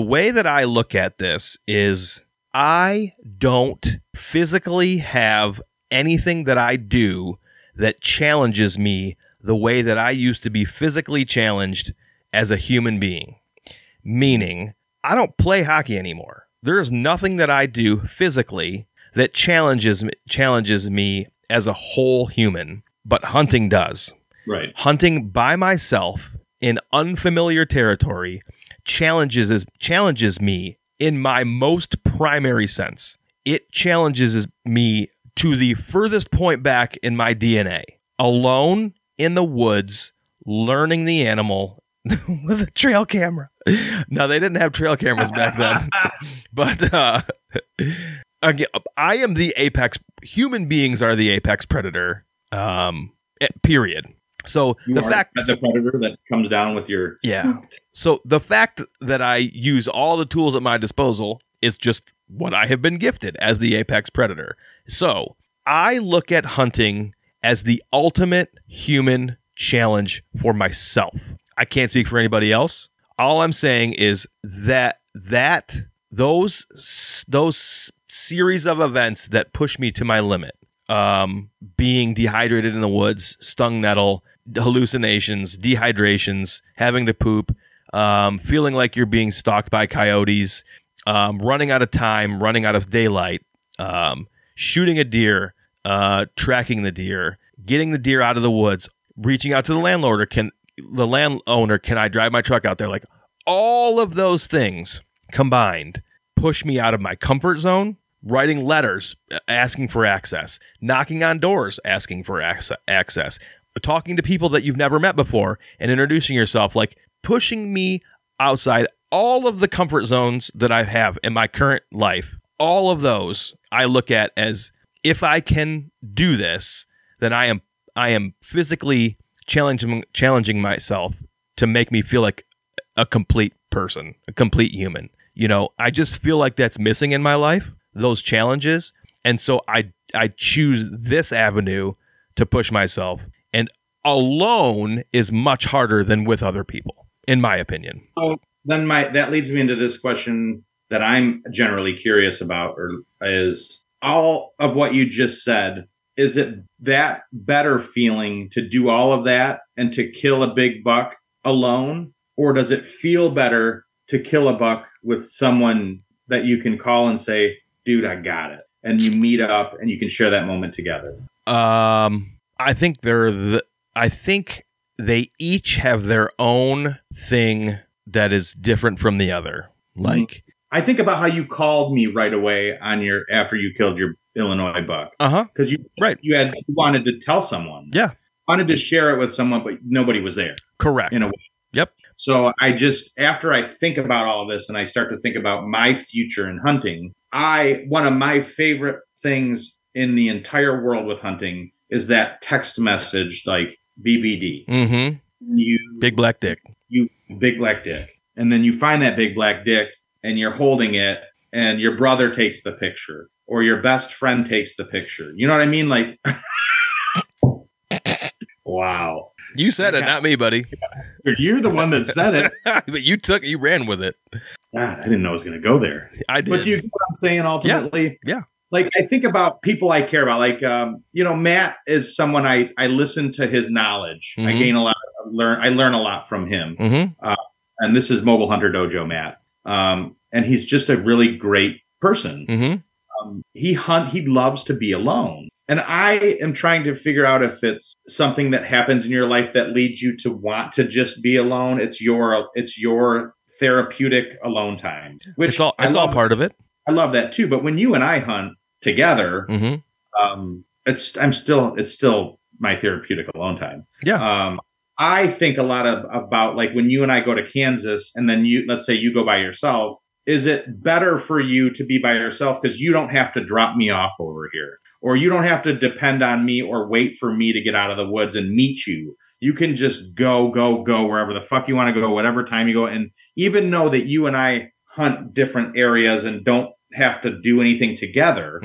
A: way that I look at this is I don't physically have anything that I do that challenges me the way that I used to be physically challenged as a human being. Meaning, I don't play hockey anymore. There is nothing that I do physically that challenges me as a whole human, but hunting does.
B: Right.
A: Hunting by myself in unfamiliar territory challenges me in my most primary sense. It challenges me to the furthest point back in my DNA. Alone in the woods, learning the animal with a trail camera. No, they didn't have trail cameras back then. But again, I am the apex. Human beings are the apex predator. Period. So
B: the predator that comes down with your
A: So the fact that I use all the tools at my disposal is just what I have been gifted as the apex predator. So I look at hunting as the ultimate human challenge for myself. I can't speak for anybody else. All I'm saying is that those series of events that push me to my limit, being dehydrated in the woods, stung nettle, hallucinations, dehydrations, having to poop, feeling like you're being stalked by coyotes, running out of time, running out of daylight, shooting a deer, tracking the deer, getting the deer out of the woods, reaching out to the landowner, can I drive my truck out there? Like, all of those things combined push me out of my comfort zone. Writing letters, asking for access, knocking on doors, asking for access, talking to people that you've never met before and introducing yourself, like pushing me outside all of the comfort zones that I have in my current life. All of those I look at as, if I can do this, then I am physically challenging myself to make me feel like a complete person, a complete human. You know, I just feel like that's missing in my life, those challenges. And so I choose this avenue to push myself. And alone is much harder than with other people, in my opinion.
B: So then that leads me into this question that I'm generally curious about, or is all of what you just said, is it that better feeling to do all of that and to kill a big buck alone? Or does it feel better to kill a buck with someone that you can call and say, dude, I got it, and you meet up and you can share that moment together?
A: I think they each have their own thing that is different from the other. Like,
B: I think about how you called me right away after you killed your Illinois buck. Because you wanted to tell someone.
A: Yeah.
B: Wanted to share it with someone, but nobody was there.
A: Correct.
B: In a way.
A: Yep.
B: So after I think about all this and I start to think about my future in hunting, one of my favorite things in the entire world with hunting is that text message, like BBD.
A: Mm-hmm. Big black dick.
B: Big black dick. And then you find that big black dick and you're holding it and your brother takes the picture or your best friend takes the picture. You know what I mean? Like, wow.
A: You said it, not me, buddy.
B: You're the one that said it.
A: But you ran with it.
B: God, I didn't know I was going to go there.
A: I did.
B: But do you get what I'm saying ultimately?
A: Yeah.
B: Like, I think about people I care about. Like, Matt is someone I listen to his knowledge.
A: Mm-hmm.
B: I gain a lot. I learn a lot from him.
A: Mm-hmm.
B: And this is Mobile Hunter Dojo Matt. And he's just a really great person.
A: Mm-hmm.
B: He loves to be alone. And I am trying to figure out if it's something that happens in your life that leads you to want to just be alone. It's your therapeutic alone time, which
A: it's all part of it.
B: I love that too. But when you and I hunt together, it's still my therapeutic alone time.
A: Yeah.
B: I think a lot about like when you and I go to Kansas and then let's say you go by yourself, is it better for you to be by yourself because you don't have to drop me off over here, or you don't have to depend on me or wait for me to get out of the woods and meet you? You can just go wherever the fuck you want to go, whatever time you go. And even know that you and I hunt different areas and don't have to do anything together.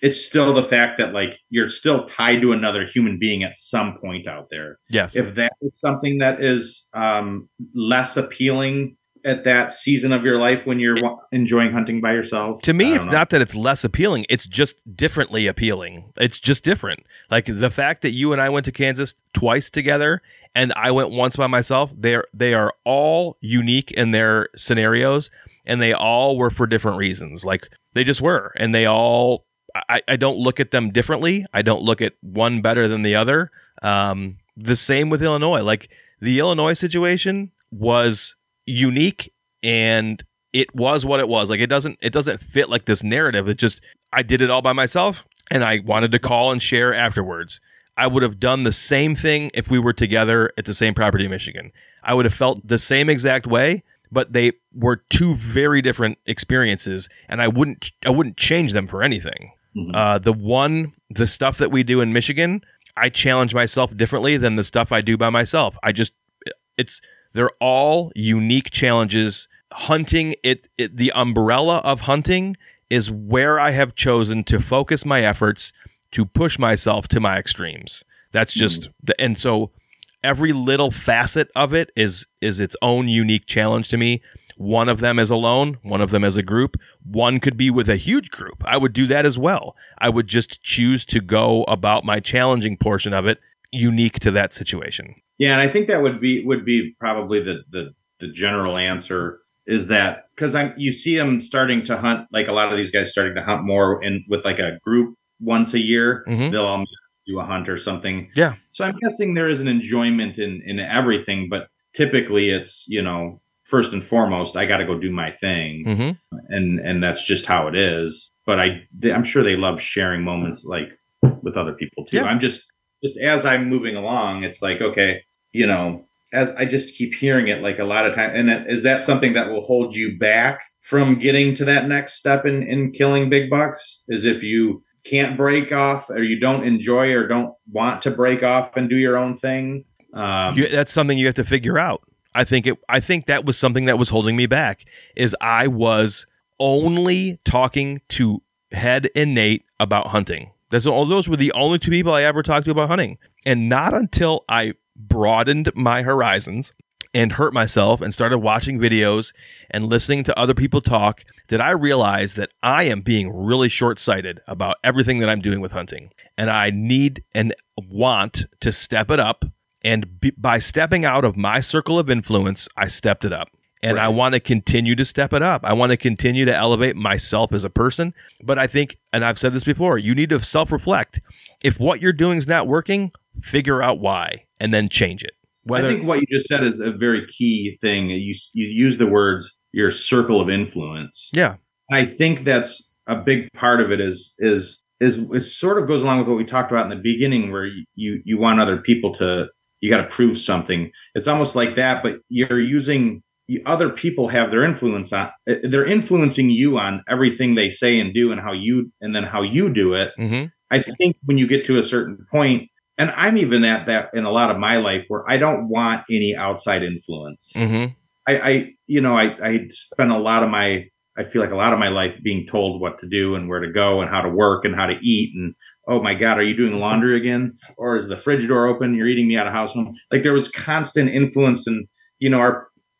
B: It's still the fact that like you're still tied to another human being at some point out there.
A: Yes.
B: If that is something that is less appealing at that season of your life when you're enjoying hunting by yourself.
A: To me, it's not that it's less appealing. It's just differently appealing. It's just different. Like the fact that you and I went to Kansas twice together and I went once by myself, they are all unique in their scenarios, and they all were for different reasons. Like they just were. And they all, I don't look at them differently. I don't look at one better than the other. The same with Illinois. Like the Illinois situation was unique, and it was what it was. Like it doesn't fit like this narrative. It just, I did it all by myself, and I wanted to call and share afterwards. I would have done the same thing if we were together at the same property in Michigan. I would have felt the same exact way, but they were two very different experiences, and I wouldn't change them for anything. The stuff that we do in Michigan, I challenge myself differently than the stuff I do by myself. They're all unique challenges. Hunting, the umbrella of hunting is where I have chosen to focus my efforts to push myself to my extremes. That's just, and so every little facet of it is its own unique challenge to me. One of them is alone, one of them as a group. One could be with a huge group. I would do that as well. I would just choose to go about my challenging portion of it unique to that situation.
B: Yeah, and I think that would be probably the general answer, is that because you see them starting to hunt, like a lot of these guys starting to hunt more with like a group once a year. They'll all do a hunt or something. Yeah. So I'm guessing there is an enjoyment in everything, but typically it's, first and foremost, I got to go do my thing, and that's just how it is. But I'm sure they love sharing moments like with other people too. Yeah. I'm just as I'm moving along, it's like, okay, as I just keep hearing it like a lot of times. And is that something that will hold you back from getting to that next step in killing big bucks? Is if you can't break off, or you don't enjoy or don't want to break off and do your own thing?
A: That's something you have to figure out. I think that was something that was holding me back, is I was only talking to Head and Nate about hunting. Those were the only two people I ever talked to about hunting. And not until I broadened my horizons and hurt myself and started watching videos and listening to other people talk did I realize that I am being really short-sighted about everything that I'm doing with hunting. And I need and want to step it up. And by stepping out of my circle of influence, I stepped it up. And I want to continue to step it up. I want to continue to elevate myself as a person. But I think, and I've said this before, you need to self-reflect. If what you're doing is not working, figure out why and then change it.
B: I think what you just said is a very key thing. You use the words, your circle of influence.
A: Yeah.
B: And I think that's a big part of it is it sort of goes along with what we talked about in the beginning, where you want other people to, you got to prove something. It's almost like that, but you're using, other people have their influence on, they're influencing you on everything they say and do, and how you do it. I think when you get to a certain point, and I'm even at that in a lot of my life, where I don't want any outside influence. I spend I feel like a lot of my life being told what to do and where to go and how to work and how to eat. And, oh my God, are you doing laundry again? Or is the fridge door open? You're eating me out of house. Like there was constant influence. And,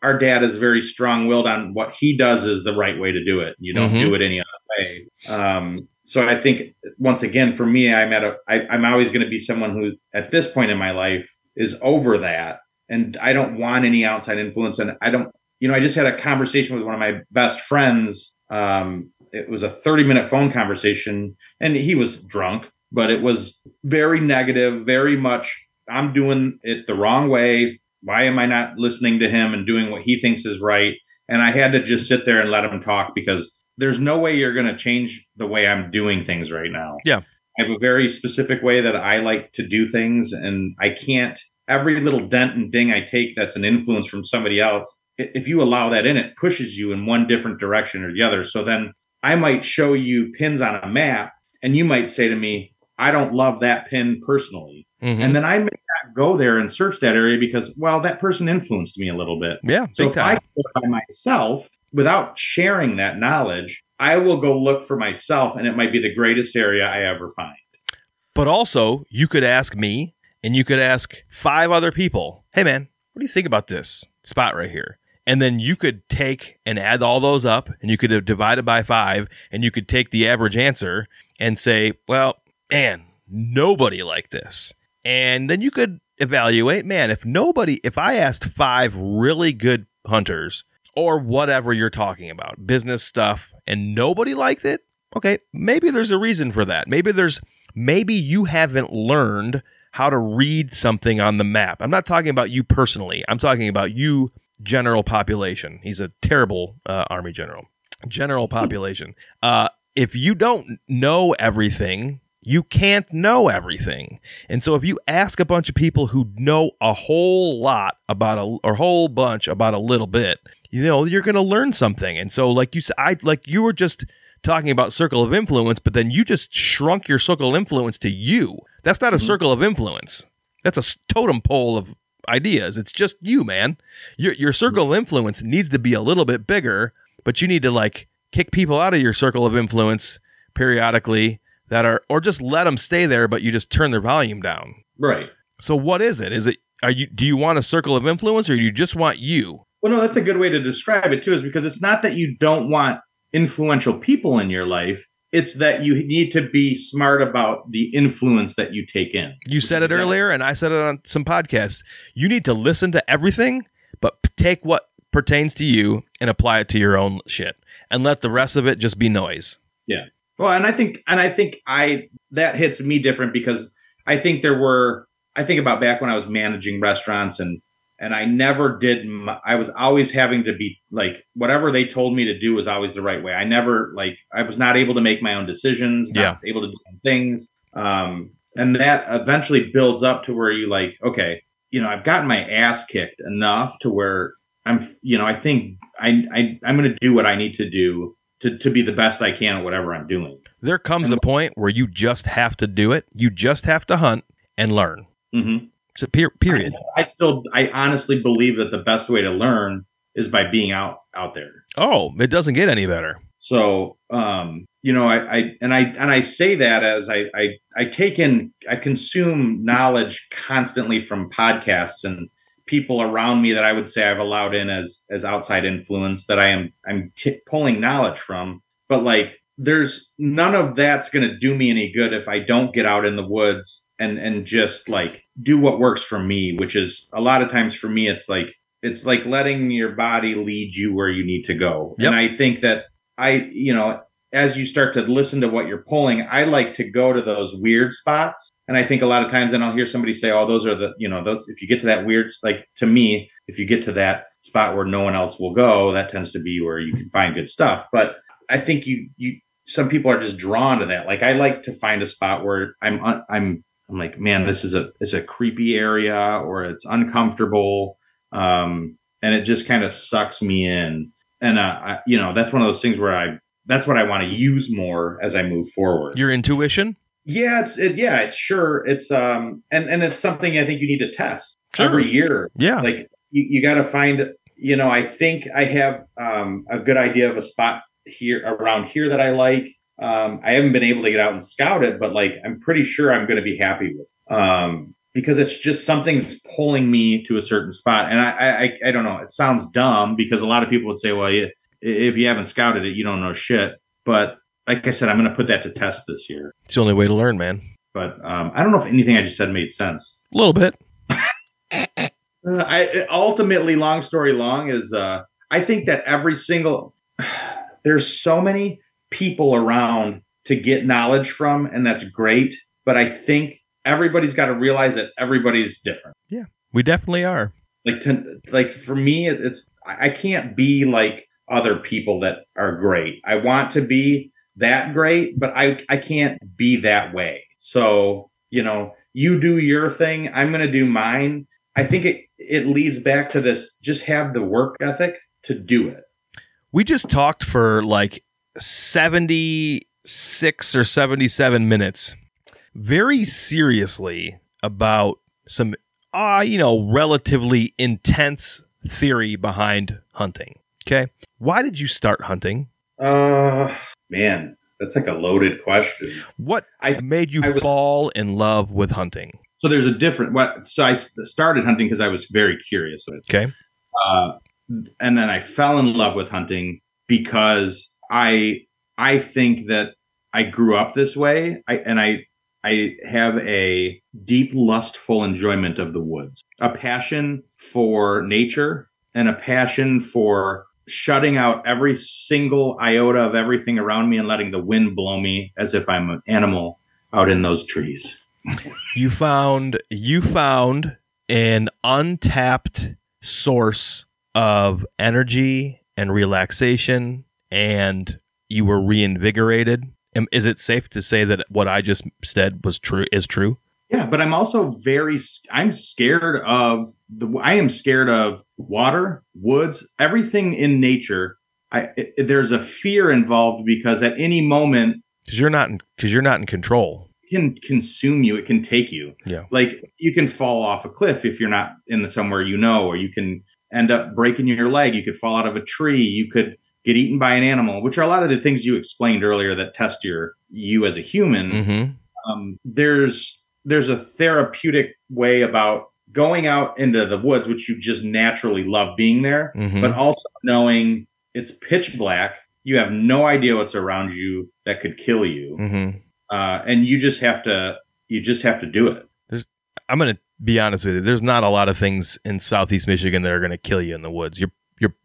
B: our dad is very strong-willed on what he does is the right way to do it. You don't do it any other way. So I think, once again, for me, I'm always going to be someone who, at this point in my life, is over that. And I don't want any outside influence. And I don't, I just had a conversation with one of my best friends. It was a 30-minute phone conversation, and he was drunk, but it was very negative, very much, I'm doing it the wrong way. Why am I not listening to him and doing what he thinks is right? And I had to just sit there and let him talk, because there's no way you're going to change the way I'm doing things right now.
A: Yeah.
B: I have a very specific way that I like to do things, and I can't, every little dent and ding I take that's an influence from somebody else, if you allow that in, it pushes you in one different direction or the other. So then I might show you pins on a map, and you might say to me, I don't love that pin personally. Mm-hmm. And then I may not go there and search that area because, well, that person influenced me a little bit.
A: Yeah.
B: So if I go by myself without sharing that knowledge, I will go look for myself, and it might be the greatest area I ever find.
A: But also, you could ask me, and you could ask 5 other people, hey, man, what do you think about this spot right here? And then you could take and add all those up, and you could have divided by 5, and you could take the average answer and say, well, man, nobody liked this. And then you could evaluate, man, if I asked 5 really good hunters or whatever you're talking about, business stuff, and nobody liked it, okay, maybe there's a reason for that. Maybe you haven't learned how to read something on the map. I'm not talking about you personally. I'm talking about you, general population. He's a terrible Army general. General population. If you don't know everything, you can't know everything. And so if you ask a bunch of people who know a whole lot about or a whole bunch about a little bit, you're going to learn something. And so like you were just talking about circle of influence, but then you just shrunk your circle of influence to you. That's not a circle of influence. That's a totem pole of ideas. It's just you, man. Your circle of influence needs to be a little bit bigger, but you need to kick people out of your circle of influence periodically or just let them stay there, but you just turn their volume down.
B: Right.
A: So what is it? Do you want a circle of influence, or do you just want you?
B: Well, no, that's a good way to describe it too, is because it's not that you don't want influential people in your life. It's that you need to be smart about the influence that you take in.
A: You said it earlier, and I said it on some podcasts. You need to listen to everything, but take what pertains to you and apply it to your own shit, and let the rest of it just be noise.
B: Yeah. Well, and I think that hits me different, because I think about back when I was managing restaurants, and I never did. I was always having to be whatever they told me to do was always the right way. I never I was not able to make my own decisions, not able to do things. And that eventually builds up to where you okay, I've gotten my ass kicked enough to where I think I'm going to do what I need to do to be the best I can at whatever I'm doing. There
A: comes a point where you just have to do it. You just have to hunt and learn. Mm-hmm. It's a period.
B: I honestly believe that the best way to learn is by being out there.
A: Oh, it doesn't get any better.
B: So, I say that as I consume knowledge constantly from podcasts and people around me that I would say I've allowed in as outside influence that I'm pulling knowledge from. But there's none of that's going to do me any good if I don't get out in the woods and just do what works for me, which is a lot of times for me, it's like letting your body lead you where you need to go. Yep. And I think that as you start to listen to what you're pulling, I like to go to those weird spots. And I think a lot of times, and I'll hear somebody say, oh, those are those, if you get to that weird, to me, if you get to that spot where no one else will go, that tends to be where you can find good stuff. But I think some people are just drawn to that. I like to find a spot where I'm like, man, this is a creepy area, or it's uncomfortable. And it just kind of sucks me in. And, that's one of those things where that's what I want to use more as I move forward.
A: Your intuition?
B: Yeah, it's sure. It's, and it's something I think you need to test every year.
A: Yeah.
B: You got to find, I think I have, a good idea of a spot around here that I like. I haven't been able to get out and scout it, but I'm pretty sure I'm going to be happy with because it's just something's pulling me to a certain spot. And I don't know. It sounds dumb because a lot of people would say, well, if you haven't scouted it, you don't know shit. But like I said, I'm going to put that to test this year.
A: It's the only way to learn, man.
B: But I don't know if anything I just said made sense.
A: A little bit.
B: Ultimately, long story long is I think that there's so many people around to get knowledge from, and that's great. But I think everybody's got to realize that everybody's different.
A: Yeah, we definitely are.
B: Like for me, it's I can't be like other people that are great. I want to be that great, but I can't be that way. So, you do your thing, I'm going to do mine. I think it leads back to this, just have the work ethic to do it.
A: We just talked for like 76 or 77 minutes very seriously about some, relatively intense theory behind hunting. Okay. Why did you start hunting?
B: Man, that's like a loaded question.
A: What made you fall in love with hunting?
B: So there's a different, so I started hunting because I was very curious.
A: Okay.
B: And then I fell in love with hunting because I think that I grew up this way. I have a deep, lustful enjoyment of the woods, a passion for nature, and a passion for shutting out every single iota of everything around me and letting the wind blow me as if I'm an animal out in those trees.
A: You found an untapped source of energy and relaxation, and you were reinvigorated. Is it safe to say that what I just said is true?
B: Yeah, but I'm also I'm scared of I am scared of water, woods, everything in nature. There's a fear involved because at any moment,
A: because you're not in control.
B: It can consume you. It can take you.
A: Yeah,
B: like you can fall off a cliff if you're not in somewhere or you can end up breaking your leg. You could fall out of a tree. You could get eaten by an animal, which are a lot of the things you explained earlier that test you as a human.
A: Mm-hmm.
B: There's a therapeutic way about going out into the woods, which you just naturally love being there,
A: mm-hmm.
B: but also knowing it's pitch black. You have no idea what's around you that could kill you.
A: Mm-hmm.
B: And you just have to do it.
A: I'm going to be honest with you. There's not a lot of things in Southeast Michigan that are going to kill you in the woods. You're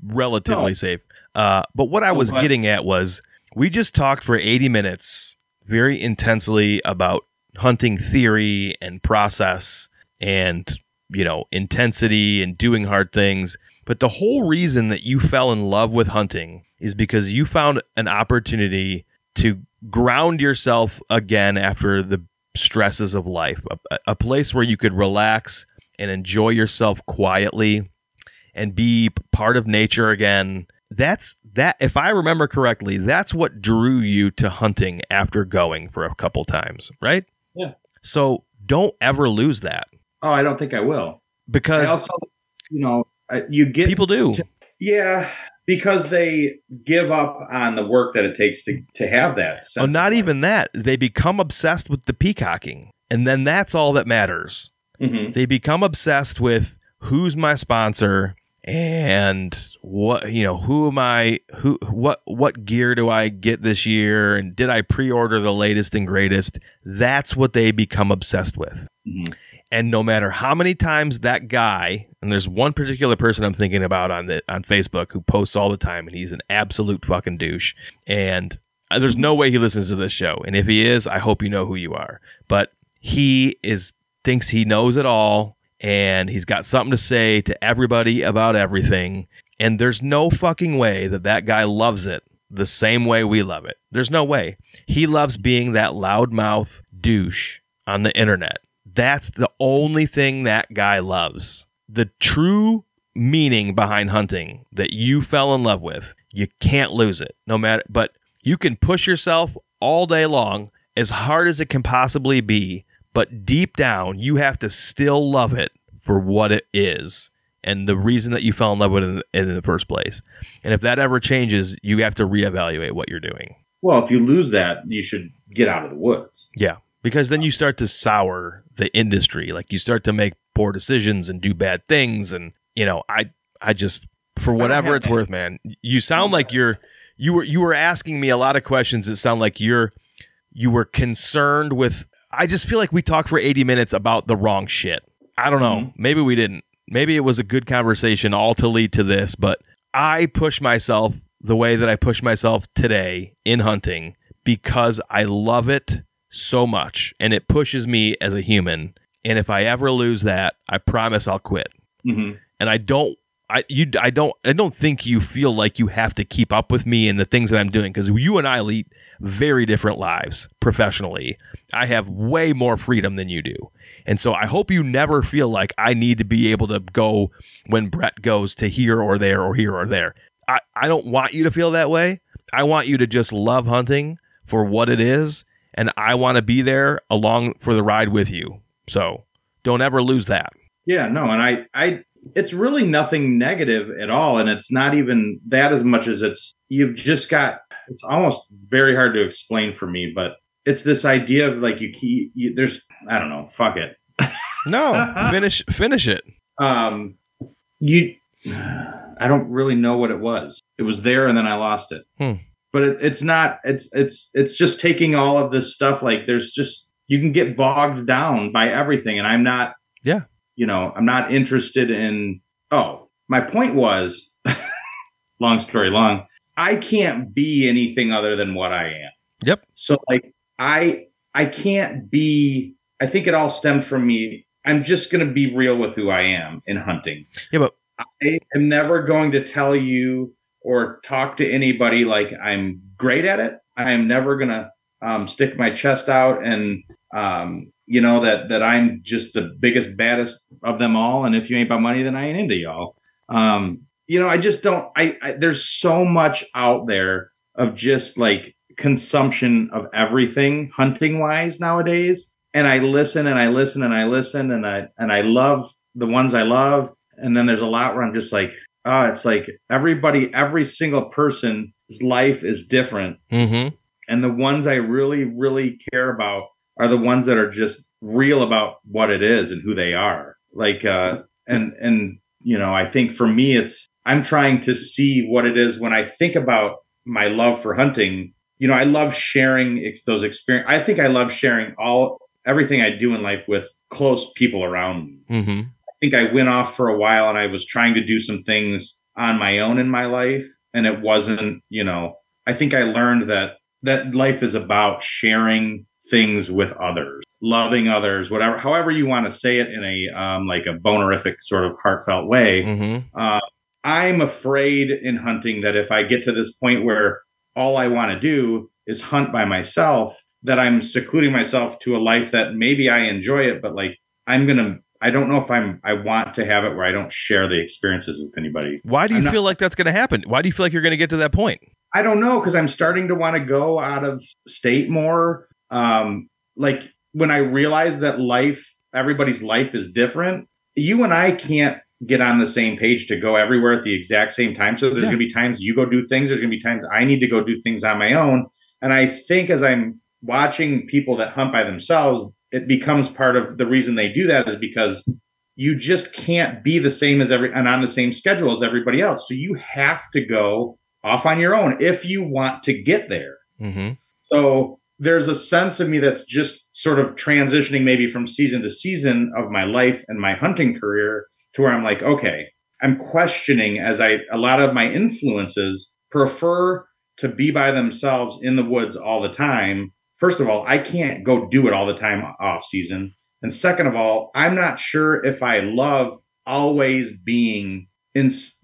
A: relatively safe. But what I was getting at was we just talked for 80 minutes very intensely about hunting theory and process and, intensity and doing hard things. But the whole reason that you fell in love with hunting is because you found an opportunity to ground yourself again after the stresses of life, a place where you could relax and enjoy yourself quietly and be part of nature again. That, if I remember correctly, that's what drew you to hunting after going for a couple times, right?
B: Yeah.
A: So don't ever lose that.
B: Oh, I don't think I will.
A: Because
B: I also, you get
A: people do.
B: Because they give up on the work that it takes to have that.
A: Oh, not even that. They become obsessed with the peacocking. And then that's all that matters.
B: Mm-hmm.
A: They become obsessed with who's my sponsor and what gear do I get this year, and did I pre-order the latest and greatest? That's what they become obsessed with.
B: Mm-hmm.
A: And no matter how many times that guy, and there's one particular person I'm thinking about on Facebook who posts all the time, and he's an absolute fucking douche, and there's no way he listens to this show, and if he is, I hope you know who you are. But he thinks he knows it all, and he's got something to say to everybody about everything. And there's no fucking way that guy loves it the same way we love it. There's no way. He loves being that loudmouth douche on the internet. That's the only thing that guy loves. The true meaning behind hunting that you fell in love with, you can't lose it. But you can push yourself all day long as hard as it can possibly be. But deep down, you have to still love it for what it is and the reason that you fell in love with it in the first place. And if that ever changes, you have to reevaluate what you're doing.
B: Well, if you lose that, you should get out of the woods.
A: Yeah, because then you start to sour the industry. Like you start to make poor decisions and do bad things. And, I just, for whatever it's worth, man, you sound like you were asking me a lot of questions that sound like you were concerned with. I just feel like we talked for 80 minutes about the wrong shit. I don't know. Mm-hmm. Maybe we didn't. Maybe it was a good conversation all to lead to this, but I push myself the way that I push myself today in hunting because I love it so much and it pushes me as a human. And if I ever lose that, I promise I'll quit.
B: Mm-hmm.
A: And I don't think you feel like you have to keep up with me and the things that I'm doing, because you and I lead very different lives professionally. I have way more freedom than you do. And so I hope you never feel like I need to be able to go when Brett goes to here or there or here or there. I don't want you to feel that way. I want you to just love hunting for what it is, and I want to be there along for the ride with you. So don't ever lose that.
B: Yeah, no, and I it's really nothing negative at all, and it's not even that as much as it's almost very hard to explain for me, but it's this idea of like there's I don't know, fuck it.
A: No, finish it.
B: I don't really know what it was. It was there and then I lost it. But it's not. It's just taking all of this stuff. Like you can get bogged down by everything, and I'm not.
A: Yeah.
B: I'm not interested in. Oh, my point was, long story long. I can't be anything other than what I am.
A: Yep.
B: So like I can't be. I think it all stemmed from me. I'm just going to be real with who I am in hunting.
A: Yeah, but
B: I am never going to tell you or talk to anybody like I'm great at it. I am never going to stick my chest out and, that I'm just the biggest, baddest of them all. And if you ain't about money, then I ain't into y'all. I just don't, there's so much out there of just like consumption of everything hunting wise nowadays. And I listen and I listen and I listen and I love the ones I love. And then there's a lot where I'm just like, it's like every single person's life is different.
A: Mm-hmm.
B: And the ones I really, really care about are the ones that are just real about what it is and who they are. Like, I think for me, I'm trying to see what it is when I think about my love for hunting. I love sharing those experiences. I think I love sharing everything I do in life with close people around me.
A: Mm-hmm.
B: I think I went off for a while and I was trying to do some things on my own in my life. And it wasn't, I think I learned that life is about sharing things with others, loving others, whatever, however you want to say it in a, like a bonerific sort of heartfelt way.
A: Mm-hmm.
B: I'm afraid in hunting that if I get to this point where all I want to do is hunt by myself, that I'm secluding myself to a life that maybe I enjoy it, but like I don't know if I want to have it where I don't share the experiences with anybody.
A: Why do you feel like that's going to happen? Why do you feel like you're going to get to that point?
B: I don't know, because I'm starting to want to go out of state more. Like when I realize that everybody's life is different, you and I can't get on the same page to go everywhere at the exact same time. So there's going to be times you go do things. There's going to be times I need to go do things on my own. And I think as I'm watching people that hunt by themselves, it becomes part of the reason they do that is because you just can't be the same as and on the same schedule as everybody else. So you have to go off on your own if you want to get there.
A: Mm-hmm.
B: So there's a sense of me that's just sort of transitioning maybe from season to season of my life and my hunting career to where I'm like, okay, I'm questioning a lot of my influences prefer to be by themselves in the woods all the time. First of all, I can't go do it all the time off season. And second of all, I'm not sure if I love always being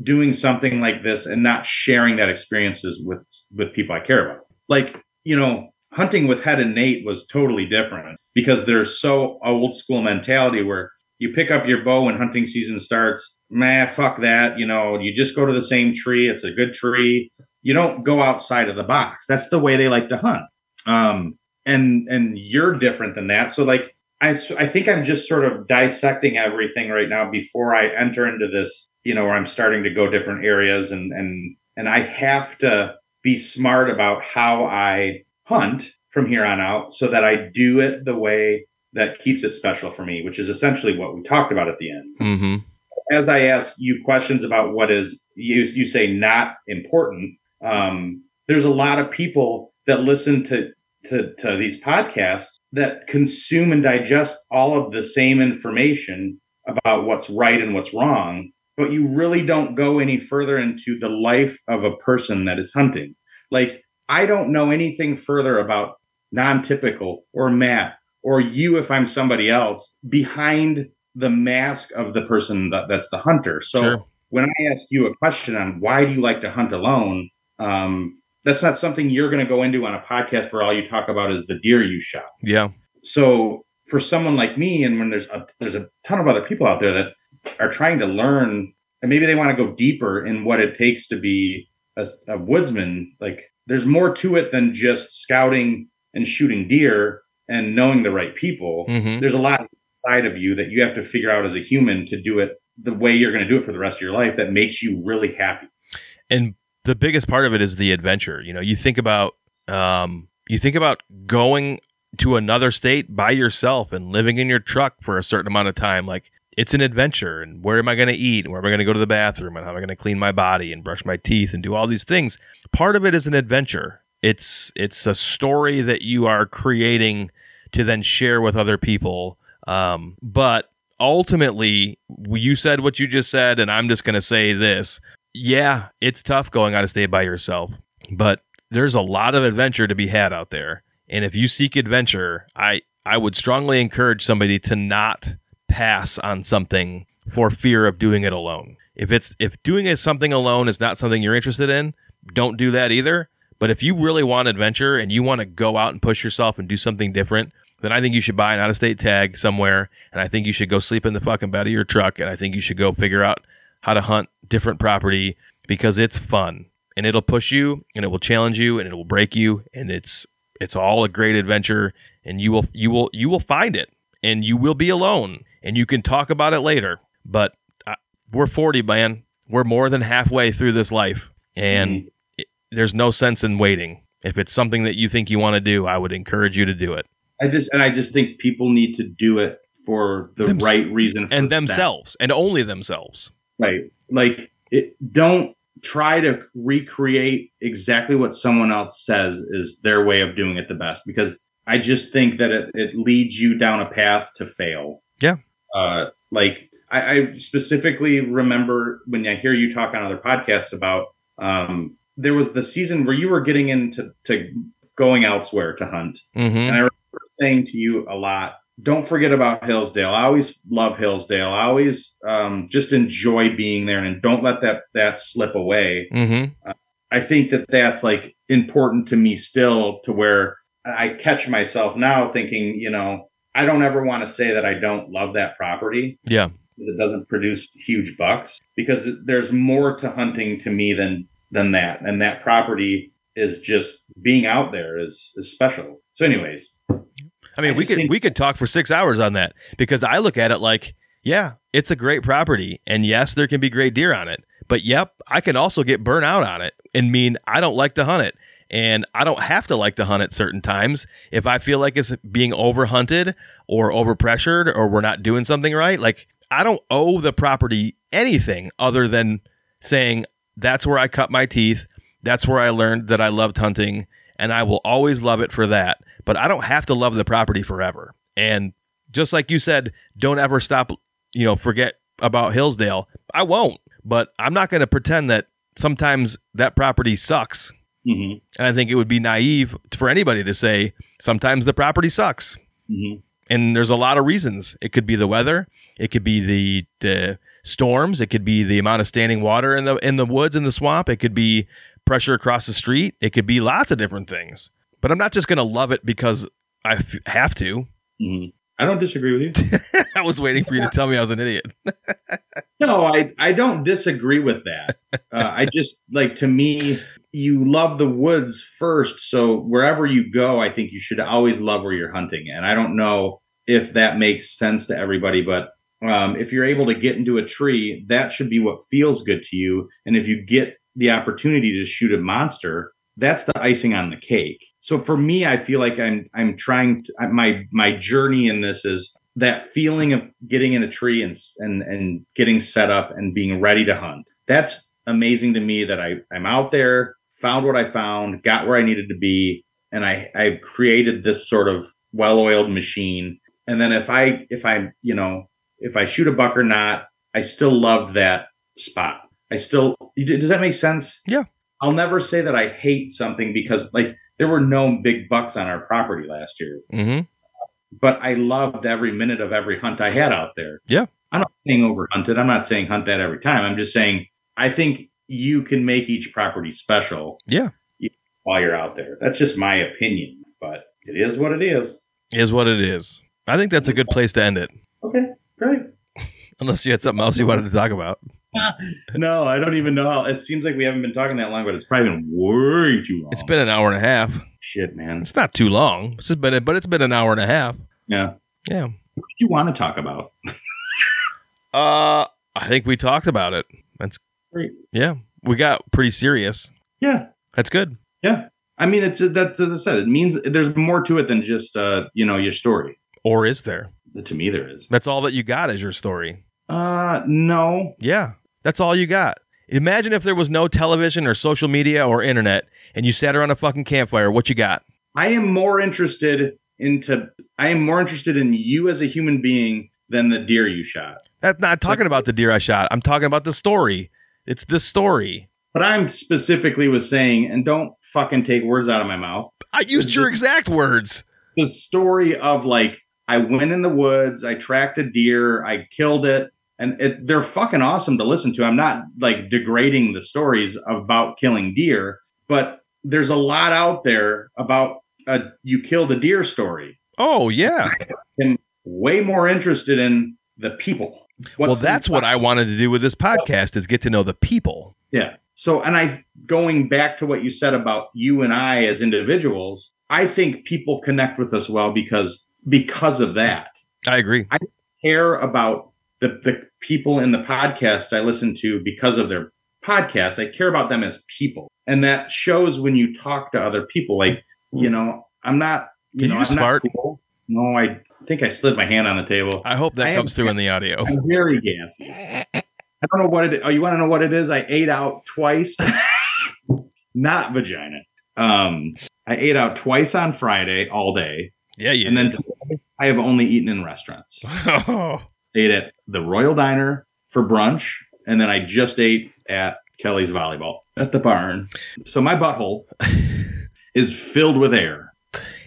B: doing something like this and not sharing that experiences with people I care about. Like, hunting with Head and Nate was totally different because there's so old school mentality where you pick up your bow when hunting season starts. Fuck that. You just go to the same tree. It's a good tree. You don't go outside of the box. That's the way they like to hunt. And you're different than that. So like, I think I'm just sort of dissecting everything right now before I enter into this, where I'm starting to go different areas and I have to be smart about how I hunt from here on out so that I do it the way that keeps it special for me, which is essentially what we talked about at the end.
A: Mm-hmm.
B: As I ask you questions about what is, you say not important. There's a lot of people that listen to these podcasts that consume and digest all of the same information about what's right and what's wrong, but you really don't go any further into the life of a person that is hunting. Like, I don't know anything further about non-typical or Matt or you if I'm somebody else behind the mask of the person that's the hunter. So
A: Sure.
B: when I ask you a question on why do you like to hunt alone, that's not something you're going to go into on a podcast where all you talk about is the deer you shot.
A: Yeah.
B: So for someone like me, and when there's a ton of other people out there that are trying to learn, and maybe they want to go deeper in what it takes to be a woodsman, like there's more to it than just scouting and shooting deer and knowing the right people.
A: Mm-hmm.
B: There's a lot inside of you that you have to figure out as a human to do it the way you're going to do it for the rest of your life that makes you really happy.
A: And the biggest part of it is the adventure. You know, you think about going to another state by yourself and living in your truck for a certain amount of time. Like, it's an adventure. And where am I going to eat? And where am I going to go to the bathroom? And how am I going to clean my body and brush my teeth and do all these things? Part of it is an adventure. It's a story that you are creating to then share with other people. But ultimately, you said what you just said, and I'm just going to say this. Yeah, it's tough going out of state by yourself, but there's a lot of adventure to be had out there. And if you seek adventure, I would strongly encourage somebody to not pass on something for fear of doing it alone. If doing something alone is not something you're interested in, don't do that either. But if you really want adventure and you want to go out and push yourself and do something different, then I think you should buy an out-of-state tag somewhere, and I think you should go sleep in the fucking bed of your truck, and I think you should go figure out how to hunt different property, because it's fun, and it'll push you, and it will challenge you, and it will break you, and it's all a great adventure, and you will find it, and you will be alone, and you can talk about it later. But we're 40, man. We're more than halfway through this life, and there's no sense in waiting. If it's something that you think you want to do, I would encourage you to do it. I
B: just think people need to do it for the right reason.
A: And themselves, and only themselves.
B: Right. Like, don't try to recreate exactly what someone else says is their way of doing it the best, because I just think that it leads you down a path to fail.
A: Yeah.
B: Like, I specifically remember when I hear you talk on other podcasts about, there was the season where you were getting into going elsewhere to hunt. Mm-hmm. And I remember saying to you a lot, don't forget about Hillsdale. I always love Hillsdale. I always just enjoy being there, and don't let that slip away. Mm-hmm. I think that that's important to me still, to where I catch myself now thinking, I don't ever want to say that I don't love that property.
A: Yeah.
B: Because it doesn't produce huge bucks, because there's more to hunting to me than that. And that property is just being out there is special. So anyways,
A: I mean, we could talk for 6 hours on that, because I look at it like, yeah, it's a great property, and yes, there can be great deer on it, but yep, I can also get burnt out on it and mean I don't like to hunt it, and I don't have to like to hunt it certain times. If I feel like it's being over hunted or over pressured, or we're not doing something right, like, I don't owe the property anything other than saying that's where I cut my teeth, that's where I learned that I loved hunting, and I will always love it for that. But I don't have to love the property forever. And just like you said, don't ever stop, forget about Hillsdale. I won't, but I'm not going to pretend that sometimes that property sucks. Mm-hmm. And I think it would be naive for anybody to say sometimes the property sucks. Mm-hmm. And there's a lot of reasons. It could be the weather. It could be the storms. It could be the amount of standing water in the woods, in the swamp. It could be pressure across the street. It could be lots of different things. But I'm not just going to love it because I have to.
B: Mm-hmm. I don't disagree with you.
A: I was waiting for you to tell me I was an idiot.
B: No, I don't disagree with that. I just, to me, you love the woods first. So wherever you go, I think you should always love where you're hunting. And I don't know if that makes sense to everybody, but if you're able to get into a tree, that should be what feels good to you. And if you get the opportunity to shoot a monster, that's the icing on the cake. So for me, I feel like I'm trying to, my journey in this is that feeling of getting in a tree and getting set up and being ready to hunt. That's amazing to me, that I'm out there, found what I found, got where I needed to be, and I've created this sort of well-oiled machine. And then if I shoot a buck or not, I still love that spot. Does that make sense?
A: Yeah.
B: I'll never say that I hate something, because there were no big bucks on our property last year. Mm-hmm. but I loved every minute of every hunt I had out there.
A: Yeah.
B: I'm not saying over hunted. I'm not saying hunt that every time. I'm just saying I think you can make each property special.
A: Yeah.
B: While you're out there. That's just my opinion, but it is what it is.
A: Is what it is. I think that's a good place to end it.
B: Okay, great.
A: Unless you had something else you wanted to talk about.
B: No, I don't even know. It seems like we haven't been talking that long, but it's probably been way too long.
A: It's been an hour and a half.
B: Shit, man.
A: It's not too long. But it's been an hour and a half.
B: Yeah.
A: Yeah.
B: What do you want to talk about?
A: I think we talked about it. That's
B: great.
A: Yeah. We got pretty serious.
B: Yeah.
A: That's good.
B: Yeah. I mean, it's that's as I said, it means there's more to it than just your story.
A: Or is there?
B: To me, there is.
A: That's all that you got is your story.
B: No.
A: Yeah. That's all you got. Imagine if there was no television or social media or internet and you sat around a fucking campfire. What you got?
B: I am more interested in you as a human being than the deer you shot.
A: That's not talking about the deer I shot. I'm talking about the story. It's the story.
B: But I'm specifically was saying, and don't fucking take words out of my mouth.
A: I used your exact words.
B: The story of like, I went in the woods, I tracked a deer, I killed it, and they're fucking awesome to listen to. I'm not like degrading the stories about killing deer, but there's a lot out there about you killed a deer story.
A: Oh, yeah.
B: I'm way more interested in the people.
A: That's what I wanted to do with this podcast is get to know the people.
B: Yeah. So, and going back to what you said about you and I as individuals, I think people connect with us well because of that.
A: I agree.
B: I care about the people in the podcast I listen to because of their podcast. I care about them as people. And that shows when you talk to other people. Like, I'm not,
A: Can you just fart?
B: Cool. No, I think I slid my hand on the table.
A: I hope that comes through in the audio.
B: I'm very gassy. I don't know what it is. Oh, you want to know what it is? I ate out twice. Not vagina. I ate out twice on Friday all day.
A: Yeah, you
B: And
A: did.
B: then I have only eaten in restaurants.
A: Oh.
B: Ate at the Royal Diner for brunch. And then I just ate at Kelly's Volleyball at the barn. So my butthole is filled with air.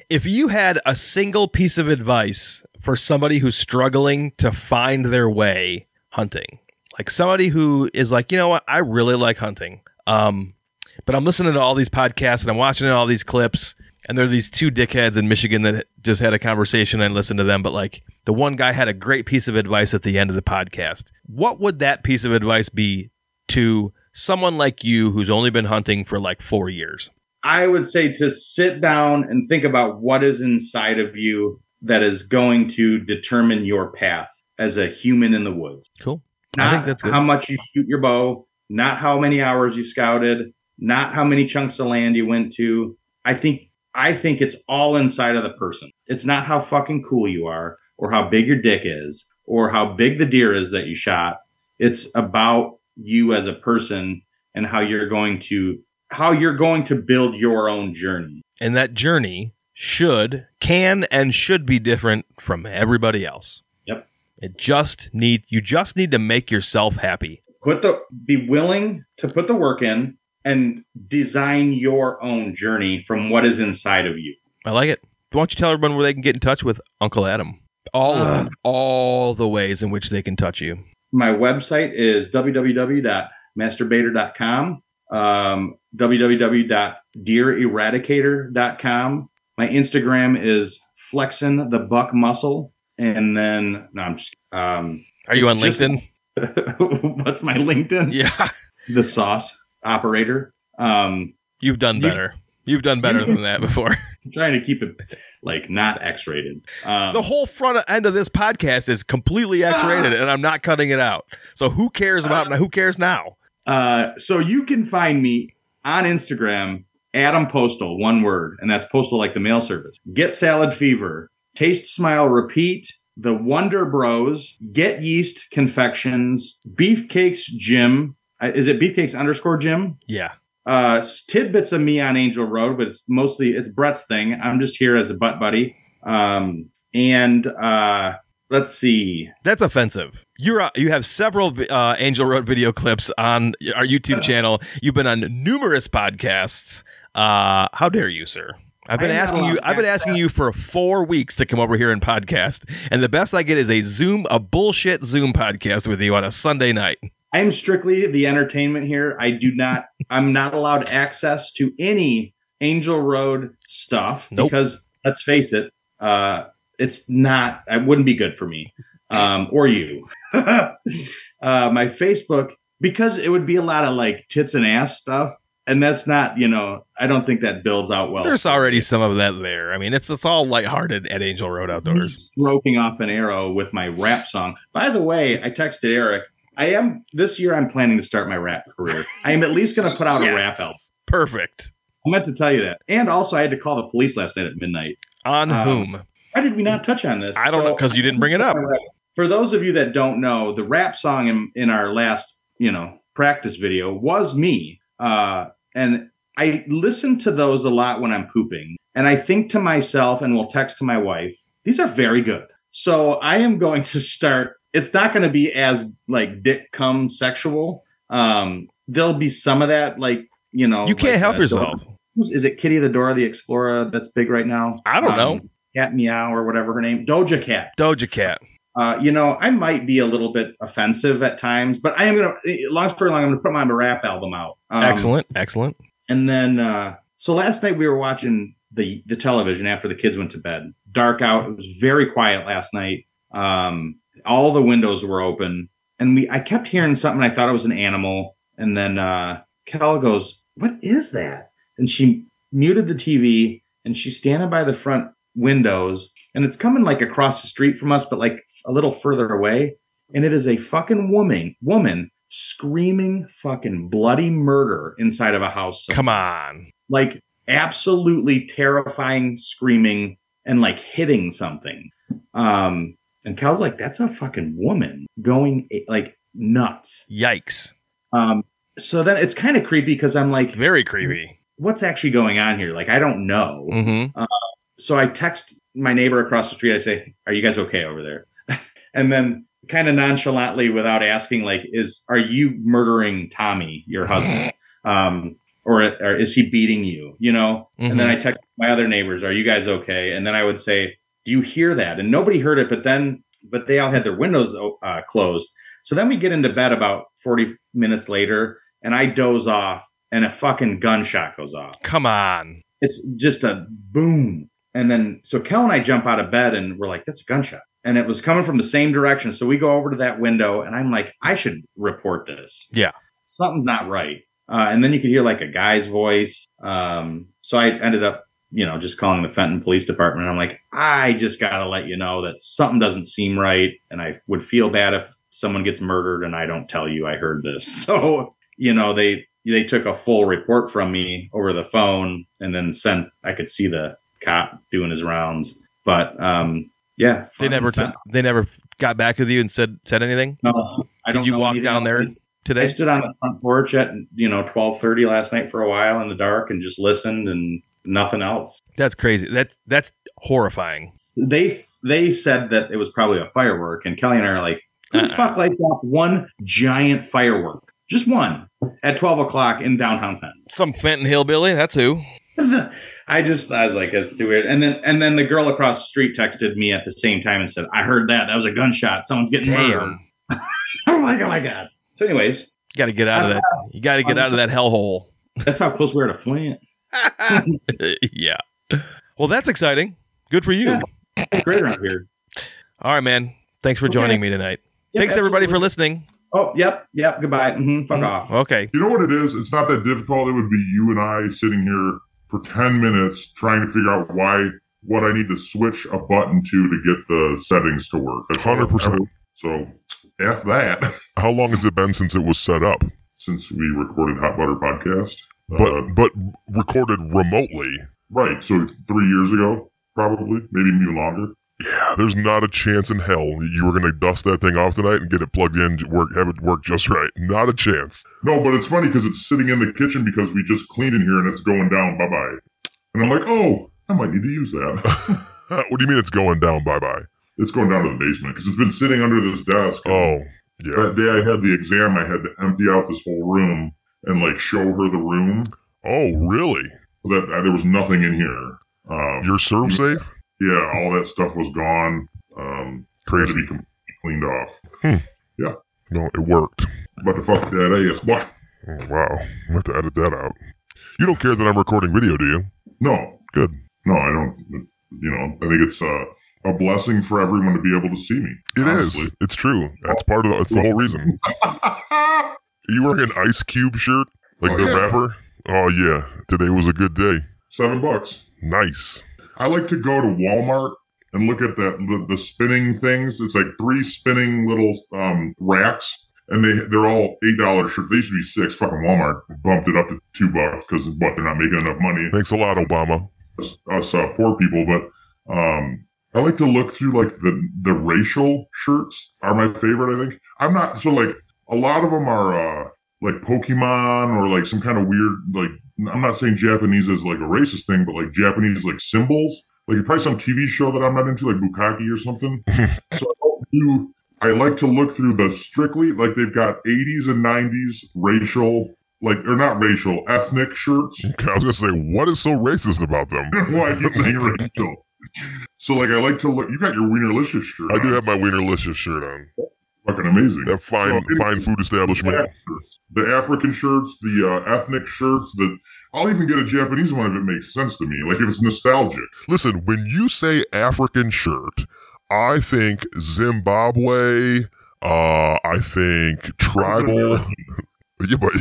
A: If you had a single piece of advice for somebody who's struggling to find their way hunting, like somebody who is like, you know what, I really like hunting, but I'm listening to all these podcasts and I'm watching all these clips, and there are these two dickheads in Michigan that just had a conversation and listened to them, but like the one guy had a great piece of advice at the end of the podcast. What would that piece of advice be to someone like you who's only been hunting for like 4 years?
B: I would say to sit down and think about what is inside of you that is going to determine your path as a human in the woods.
A: Cool.
B: Not
A: I think that's good.
B: How much you shoot your bow, not how many hours you scouted, not how many chunks of land you went to. I think it's all inside of the person. It's not how fucking cool you are or how big your dick is or how big the deer is that you shot. It's about you as a person and how you're going to build your own journey.
A: And that journey can and should be different from everybody else.
B: Yep.
A: You just need to make yourself happy.
B: Be willing to put the work in and design your own journey from what is inside of you.
A: I like it. Why don't you tell everyone where they can get in touch with Uncle Adam? All the ways in which they can touch you.
B: My website is www.masturbator.com, www.deereradicator.com. My Instagram is flexing the buck muscle. And then, no, I'm just...
A: Are you on LinkedIn?
B: What's my LinkedIn?
A: Yeah.
B: The sauce operator.
A: You've done better. You've done better than that before.
B: I'm trying to keep it like not X-rated.
A: The whole front end of this podcast is completely X-rated, and I'm not cutting it out. So who cares who cares now?
B: So you can find me on Instagram, Adam Postal, one word, and that's Postal like the mail service. Get Salad Fever, Taste, Smile, Repeat, The Wonder Bros, Get Yeast Confections, Beefcakes Gym. Is it Beefcakes _Gym?
A: Yeah.
B: Tidbits of me on Angel Road, but it's Brett's thing. I'm just here as a butt buddy. Let's see.
A: That's offensive. You have several Angel Road video clips on our YouTube channel. You've been on numerous podcasts. How dare you, sir? I've been asking you for 4 weeks to come over here and podcast, and the best I get is a bullshit Zoom podcast with you on a Sunday night.
B: I am strictly the entertainment here. I'm not allowed access to any Angel Road stuff because let's face it, it wouldn't be good for me, or you. My Facebook, because it would be a lot of like tits and ass stuff. And that's not, I don't think that builds out well.
A: There's already some of that there. I mean, it's all lighthearted at Angel Road Outdoors.
B: Stroking off an arrow with my rap song. By the way, I texted Eric. This year I'm planning to start my rap career. I am at least going to put out a rap album.
A: Perfect.
B: I meant to tell you that. And also I had to call the police last night at midnight.
A: On whom?
B: Why did we not touch on this?
A: I don't know, because you didn't bring it up.
B: For those of you that don't know, the rap song in our last, practice video was me. And I listen to those a lot when I'm pooping. And I think to myself, and will text to my wife, these are very good. So I am going to start. It's not going to be as like dick cum sexual. There'll be some of that, you
A: can't help yourself.
B: Is it Kitty the Dora the Explorer that's big right now?
A: I don't know.
B: Cat Meow or whatever her name. Doja Cat.
A: I
B: might be a little bit offensive at times, but I am going to, long story long, I'm going to put my rap album out.
A: Excellent.
B: And then, so last night we were watching the television after the kids went to bed. Dark out. It was very quiet last night. All the windows were open, and I kept hearing something. I thought it was an animal. And then Kel goes, "What is that?" And she muted the TV, and she's standing by the front windows, and it's coming like across the street from us, but like a little further away. And it is a fucking woman screaming fucking bloody murder inside of a house.
A: Come on.
B: Like absolutely terrifying screaming and like hitting something. And Cal's like, that's a fucking woman going like nuts.
A: Yikes.
B: So then it's kind of creepy because I'm like,
A: very creepy.
B: What's actually going on here? Like, I don't know.
A: Mm-hmm.
B: So I text my neighbor across the street. I say, "Are you guys okay over there?" And then kind of nonchalantly, without asking, like, are you murdering Tommy, your husband? Or is he beating you? Mm-hmm. And then I text my other neighbors, "Are you guys okay?" And then I would say, "Do you hear that?" And nobody heard it, but they all had their windows closed. So then we get into bed about 40 minutes later, and I doze off, and a fucking gunshot goes off.
A: Come on.
B: It's just a boom. And then, so Kel and I jump out of bed, and we're like, that's a gunshot. And it was coming from the same direction. So we go over to that window, and I'm like, I should report this.
A: Yeah.
B: Something's not right. And then you could hear like a guy's voice. So I ended up, just calling the Fenton Police Department. And I'm like, I just got to let you know that something doesn't seem right. And I would feel bad if someone gets murdered and I don't tell you I heard this. So, they took a full report from me over the phone and then I could see the cop doing his rounds. But, yeah.
A: They never got back with you and said anything?
B: No, I don't know.
A: Did you walk down there today?
B: I stood on the front porch at, 12:30 last night for a while in the dark and just listened and nothing else.
A: That's crazy. That's horrifying.
B: They said that it was probably a firework, and Kelly and I are like, who the fuck lights off one giant firework? Just one at 12 o'clock in downtown Fenton.
A: Some Fenton hillbilly. That's who.
B: I was like, it's too weird. And then the girl across the street texted me at the same time and said, I heard that. That was a gunshot. Someone's getting murdered. I'm like, oh my God. So anyways.
A: You got to get out of that. You got to get out of that hellhole.
B: That's how close we are to Flint.
A: Yeah. Well, that's exciting. Good for you.
B: Yeah, it's great around here.
A: All right, man. Thanks for joining me tonight.
B: Yep,
A: Thanks, everybody, for listening.
B: Oh, yep. Goodbye. Fuck off.
A: Okay.
C: You know what it is? It's not that difficult. It would be you and I sitting here for 10 minutes trying to figure out what I need to switch a button to get the settings to work.
D: 100%.
C: So, F that.
D: How long has it been since it was set up?
C: Since we recorded Hot Butter Podcast.
D: But recorded remotely.
C: Right. So 3 years ago, probably. Maybe even longer.
D: Yeah, there's not a chance in hell you were going to dust that thing off tonight and get it plugged in, have it work just right. Not a chance.
C: No, but it's funny because it's sitting in the kitchen because we just cleaned in here and it's going down. Bye-bye. And I'm like, oh, I might need to use that.
D: What do you mean it's going down? Bye-bye.
C: It's going down to the basement because it's been sitting under this desk.
D: Oh, yeah.
C: That day I had the exam, I had to empty out this whole room and show her the room.
D: Oh, really?
C: That there was nothing in here.
D: Your serve safe?
C: Yeah, all that stuff was gone.
D: Crazy.
C: Had to be completely cleaned off. Yeah.
D: No, it worked.
C: But the fuck that ass. What?
D: Oh, wow. I have to edit that out. You don't care that I'm recording video, do you?
C: No.
D: Good.
C: No, I don't. I think it's a blessing for everyone to be able to see me.
D: It
C: honestly.
D: is. It's true. That's part of it's the whole reason. Are you wearing an Ice Cube shirt? Like the rapper? Oh, yeah. Today was a good day.
C: $7.
D: Nice.
C: I like to go to Walmart and look at the spinning things. It's like 3 spinning little racks, and they're all $8 shirts. They used to be 6. Fucking Walmart bumped it up to $2 because they're not making enough money.
D: Thanks a lot, Obama.
C: Us poor people, but I like to look through like the racial shirts are my favorite. I think I'm not so like a lot of them are like Pokemon or like some kind of weird like I'm not saying Japanese is like a racist thing, but like Japanese like symbols. Like probably some TV show that I'm not into, like Bukkake or something. So I like to look through the strictly like they've got 80s and 90s racial. Like, or not racial, ethnic shirts.
D: Okay, I was going to say, what is so racist about them?
C: Why I keep saying racial. So, like, I like to look. You got your Wienerlicious shirt
D: I
C: on.
D: do have my Wienerlicious shirt on.
C: Fucking amazing.
D: That fine food establishment.
C: The African shirts, the ethnic shirts, I'll even get a Japanese one if it makes sense to me. Like, if it's nostalgic.
D: Listen, when you say African shirt, I think Zimbabwe, I think tribal... Yeah, but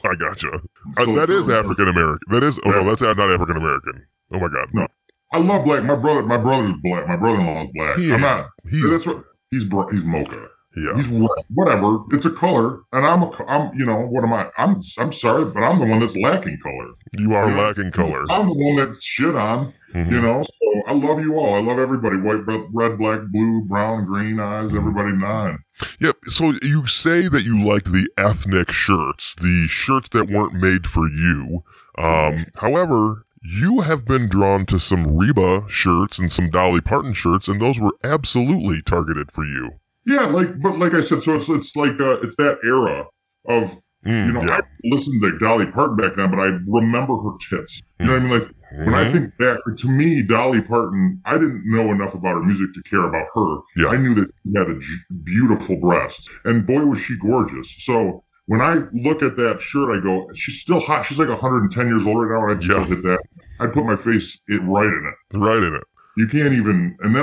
D: I gotcha. That is African American. That is. Oh no, that's not African American. Oh my God.
C: No, I love black. My brother's black. My brother-in-law is black. I'm not. That's what he's mocha.
D: Yeah.
C: He's whatever. It's a color, and I'm what am I? I'm sorry, but I'm the one that's lacking color.
D: You are lacking color.
C: I'm the one that's shit on. So I love you all. I love everybody. White, red, black, blue, brown, green eyes, everybody 9.
D: Yep. So you say that you like the ethnic shirts, the shirts that weren't made for you. However, you have been drawn to some Reba shirts and some Dolly Parton shirts, and those were absolutely targeted for you.
C: Yeah, but like I said, so it's like it's that era of I listened to Dolly Parton back then, but I remember her tits. You know what I mean? Like when I think back, to me, Dolly Parton, I didn't know enough about her music to care about her.
D: Yeah.
C: I knew that she had a beautiful breast, and boy was she gorgeous. So when I look at that shirt, I go, she's still hot. She's like 110 years old right now, and I'd still hit that. I'd put my face right in it.
D: Right in it.
C: You can't even, and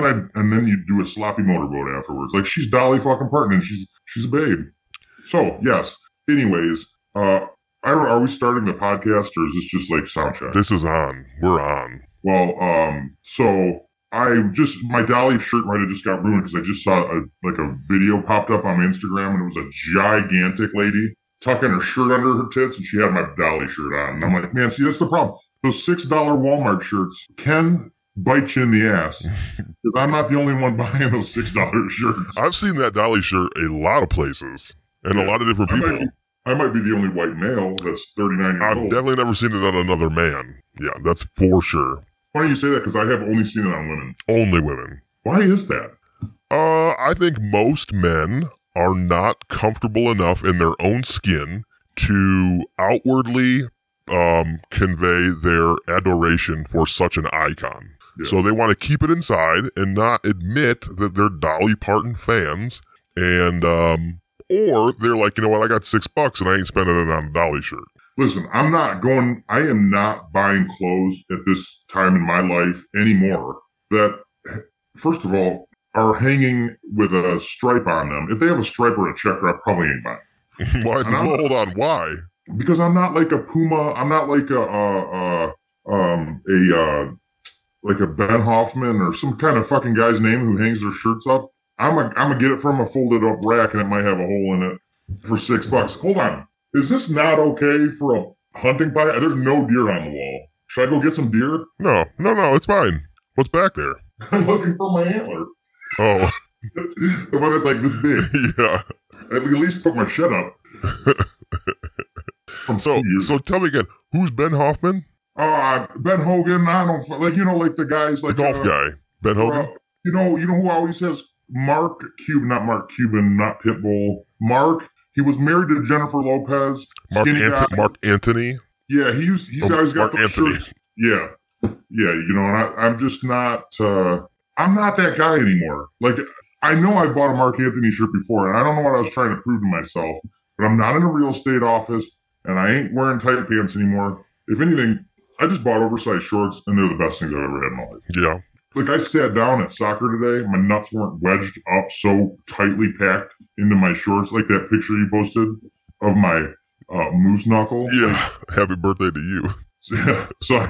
C: then you do a sloppy motorboat afterwards. Like she's Dolly fucking Parton, and she's a babe. So yes. Anyways, are we starting the podcast, or is this just like sound check?
D: This is on. We're on.
C: Well, so my Dolly shirt might have just got ruined because I just saw a video popped up on my Instagram, and it was a gigantic lady tucking her shirt under her tits, and she had my Dolly shirt on. And I'm like, man, see, that's the problem. Those $6 Walmart shirts can bite you in the ass because I'm not the only one buying those $6 shirts.
D: I've seen that Dolly shirt a lot of places and a lot of different people.
C: I might be the only white male that's 39 years old.
D: I've definitely never seen it on another man. Yeah, that's for sure.
C: Funny you say that because I have only seen it on women.
D: Only women.
C: Why is that?
D: I think most men are not comfortable enough in their own skin to outwardly convey their adoration for such an icon. Yeah. So they want to keep it inside and not admit that they're Dolly Parton fans, and or they're like, you know what, I got $6 and I ain't spending it on a Dolly shirt.
C: Listen, I am not buying clothes at this time in my life anymore that, first of all, are hanging with a stripe on them. If they have a stripe or a checker, I probably ain't buying.
D: Why is it? Hold on, why?
C: Because I'm not like a Puma. I'm not like a Ben Hoffman or some kind of fucking guy's name who hangs their shirts up. I'm gonna get it from a folded up rack, and it might have a hole in it for $6. Hold on, is this not okay for a hunting pie? There's no deer on the wall. Should I go get some deer?
D: No, it's fine. What's back there?
C: I'm looking for my antler.
D: Oh,
C: the one that's like this big.
D: Yeah.
C: At least put my shit up.
D: So tell me again, who's Ben Hoffman?
C: Ben Hogan. I don't like the guys like
D: the golf guy. Ben Hogan.
C: You know who always says Mark Cuban, not Mark Cuban, not Pitbull. Mark. He was married to Jennifer Lopez.
D: Mark Anthony.
C: Yeah, he's always got
D: Mark
C: those
D: Anthony.
C: shirts. Yeah, Yeah, you know, and I'm just not. I'm not that guy anymore. Like, I know I bought a Mark Anthony shirt before, and I don't know what I was trying to prove to myself. But I'm not in a real estate office, and I ain't wearing tight pants anymore. If anything, I just bought oversized shorts, and they're the best things I've ever had in my life.
D: Yeah.
C: Like, I sat down at soccer today. My nuts weren't wedged up so tightly packed into my shorts, like that picture you posted of my moose knuckle.
D: Yeah. Happy birthday to you.
C: So I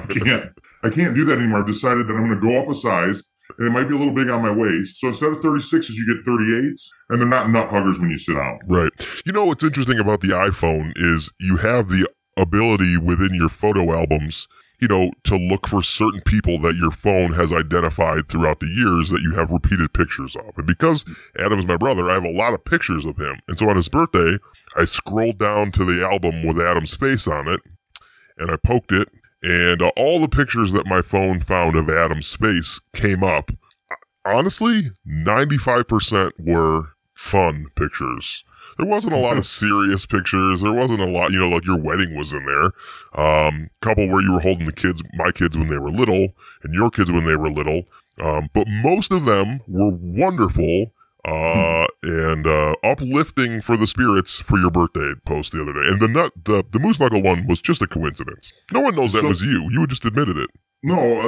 C: can't do that anymore. I've decided that I'm going to go up a size, and it might be a little big on my waist. So instead of 36s, you get 38s, and they're not nut huggers when you sit down.
D: Right. You know, what's interesting about the iPhone is you have the ability within your photo albums, you know, to look for certain people that your phone has identified throughout the years that you have repeated pictures of. And because Adam's my brother, I have a lot of pictures of him. And so on his birthday, I scrolled down to the album with Adam's face on it, and I poked it, and all the pictures that my phone found of Adam's face came up. Honestly, 95% were fun pictures. There wasn't a lot of serious pictures. There wasn't a lot, you know, like your wedding was in there. Couple where you were holding the kids, my kids when they were little, and your kids when they were little. But most of them were wonderful and uplifting for the spirits for your birthday post the other day. And the moose knuckle one was just a coincidence. No one knows that was you. You just admitted it.
C: No,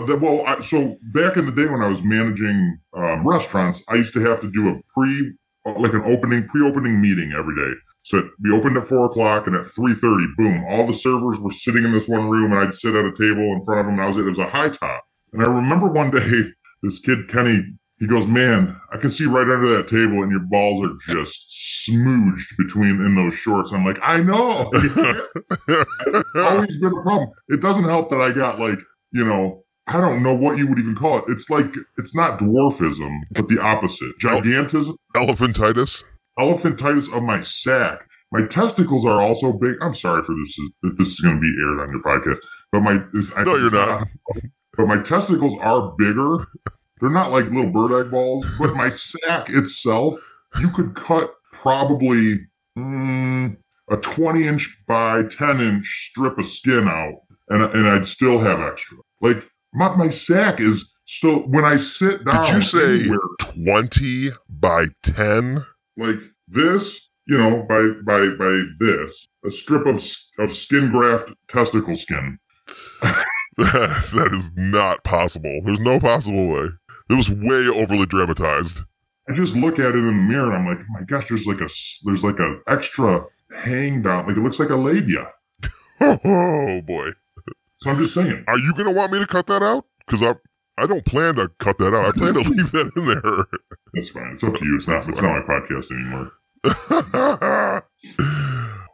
C: so back in the day when I was managing restaurants, I used to have to do a pre-opening meeting every day. So we opened at 4:00, and at 3:30, boom, all the servers were sitting in this one room, and I'd sit at a table in front of them, and it was a high top. And I remember one day, this kid, Kenny, he goes, "Man, I can see right under that table, and your balls are just smooched in those shorts." I'm like, I know. It's always been a problem. It doesn't help that I got, like, you know, I don't know what you would even call it. It's like, it's not dwarfism, but the opposite. Gigantism.
D: Elephantitis.
C: Elephantitis of my sack. My testicles are also big. I'm sorry for this, if this is going to be aired on your podcast. But
D: no, you're not.
C: But my testicles are bigger. They're not like little bird egg balls. But my sack itself, you could cut probably a 20-inch by 10-inch strip of skin out, and I'd still have extra. Like, my sack is still, when I sit down.
D: Did you say 20 by 10?
C: Like this, you know, by this, a strip of skin graft testicle skin.
D: That is not possible. There's no possible way. It was way overly dramatized.
C: I just look at it in the mirror and I'm like, oh my gosh, there's like a extra hang down, like it looks like a labia.
D: Oh boy.
C: So I'm just saying.
D: Are you gonna want me to cut that out? Because I don't plan to cut that out. I plan to leave that in there.
C: That's fine. It's up to you. It's not my podcast anymore.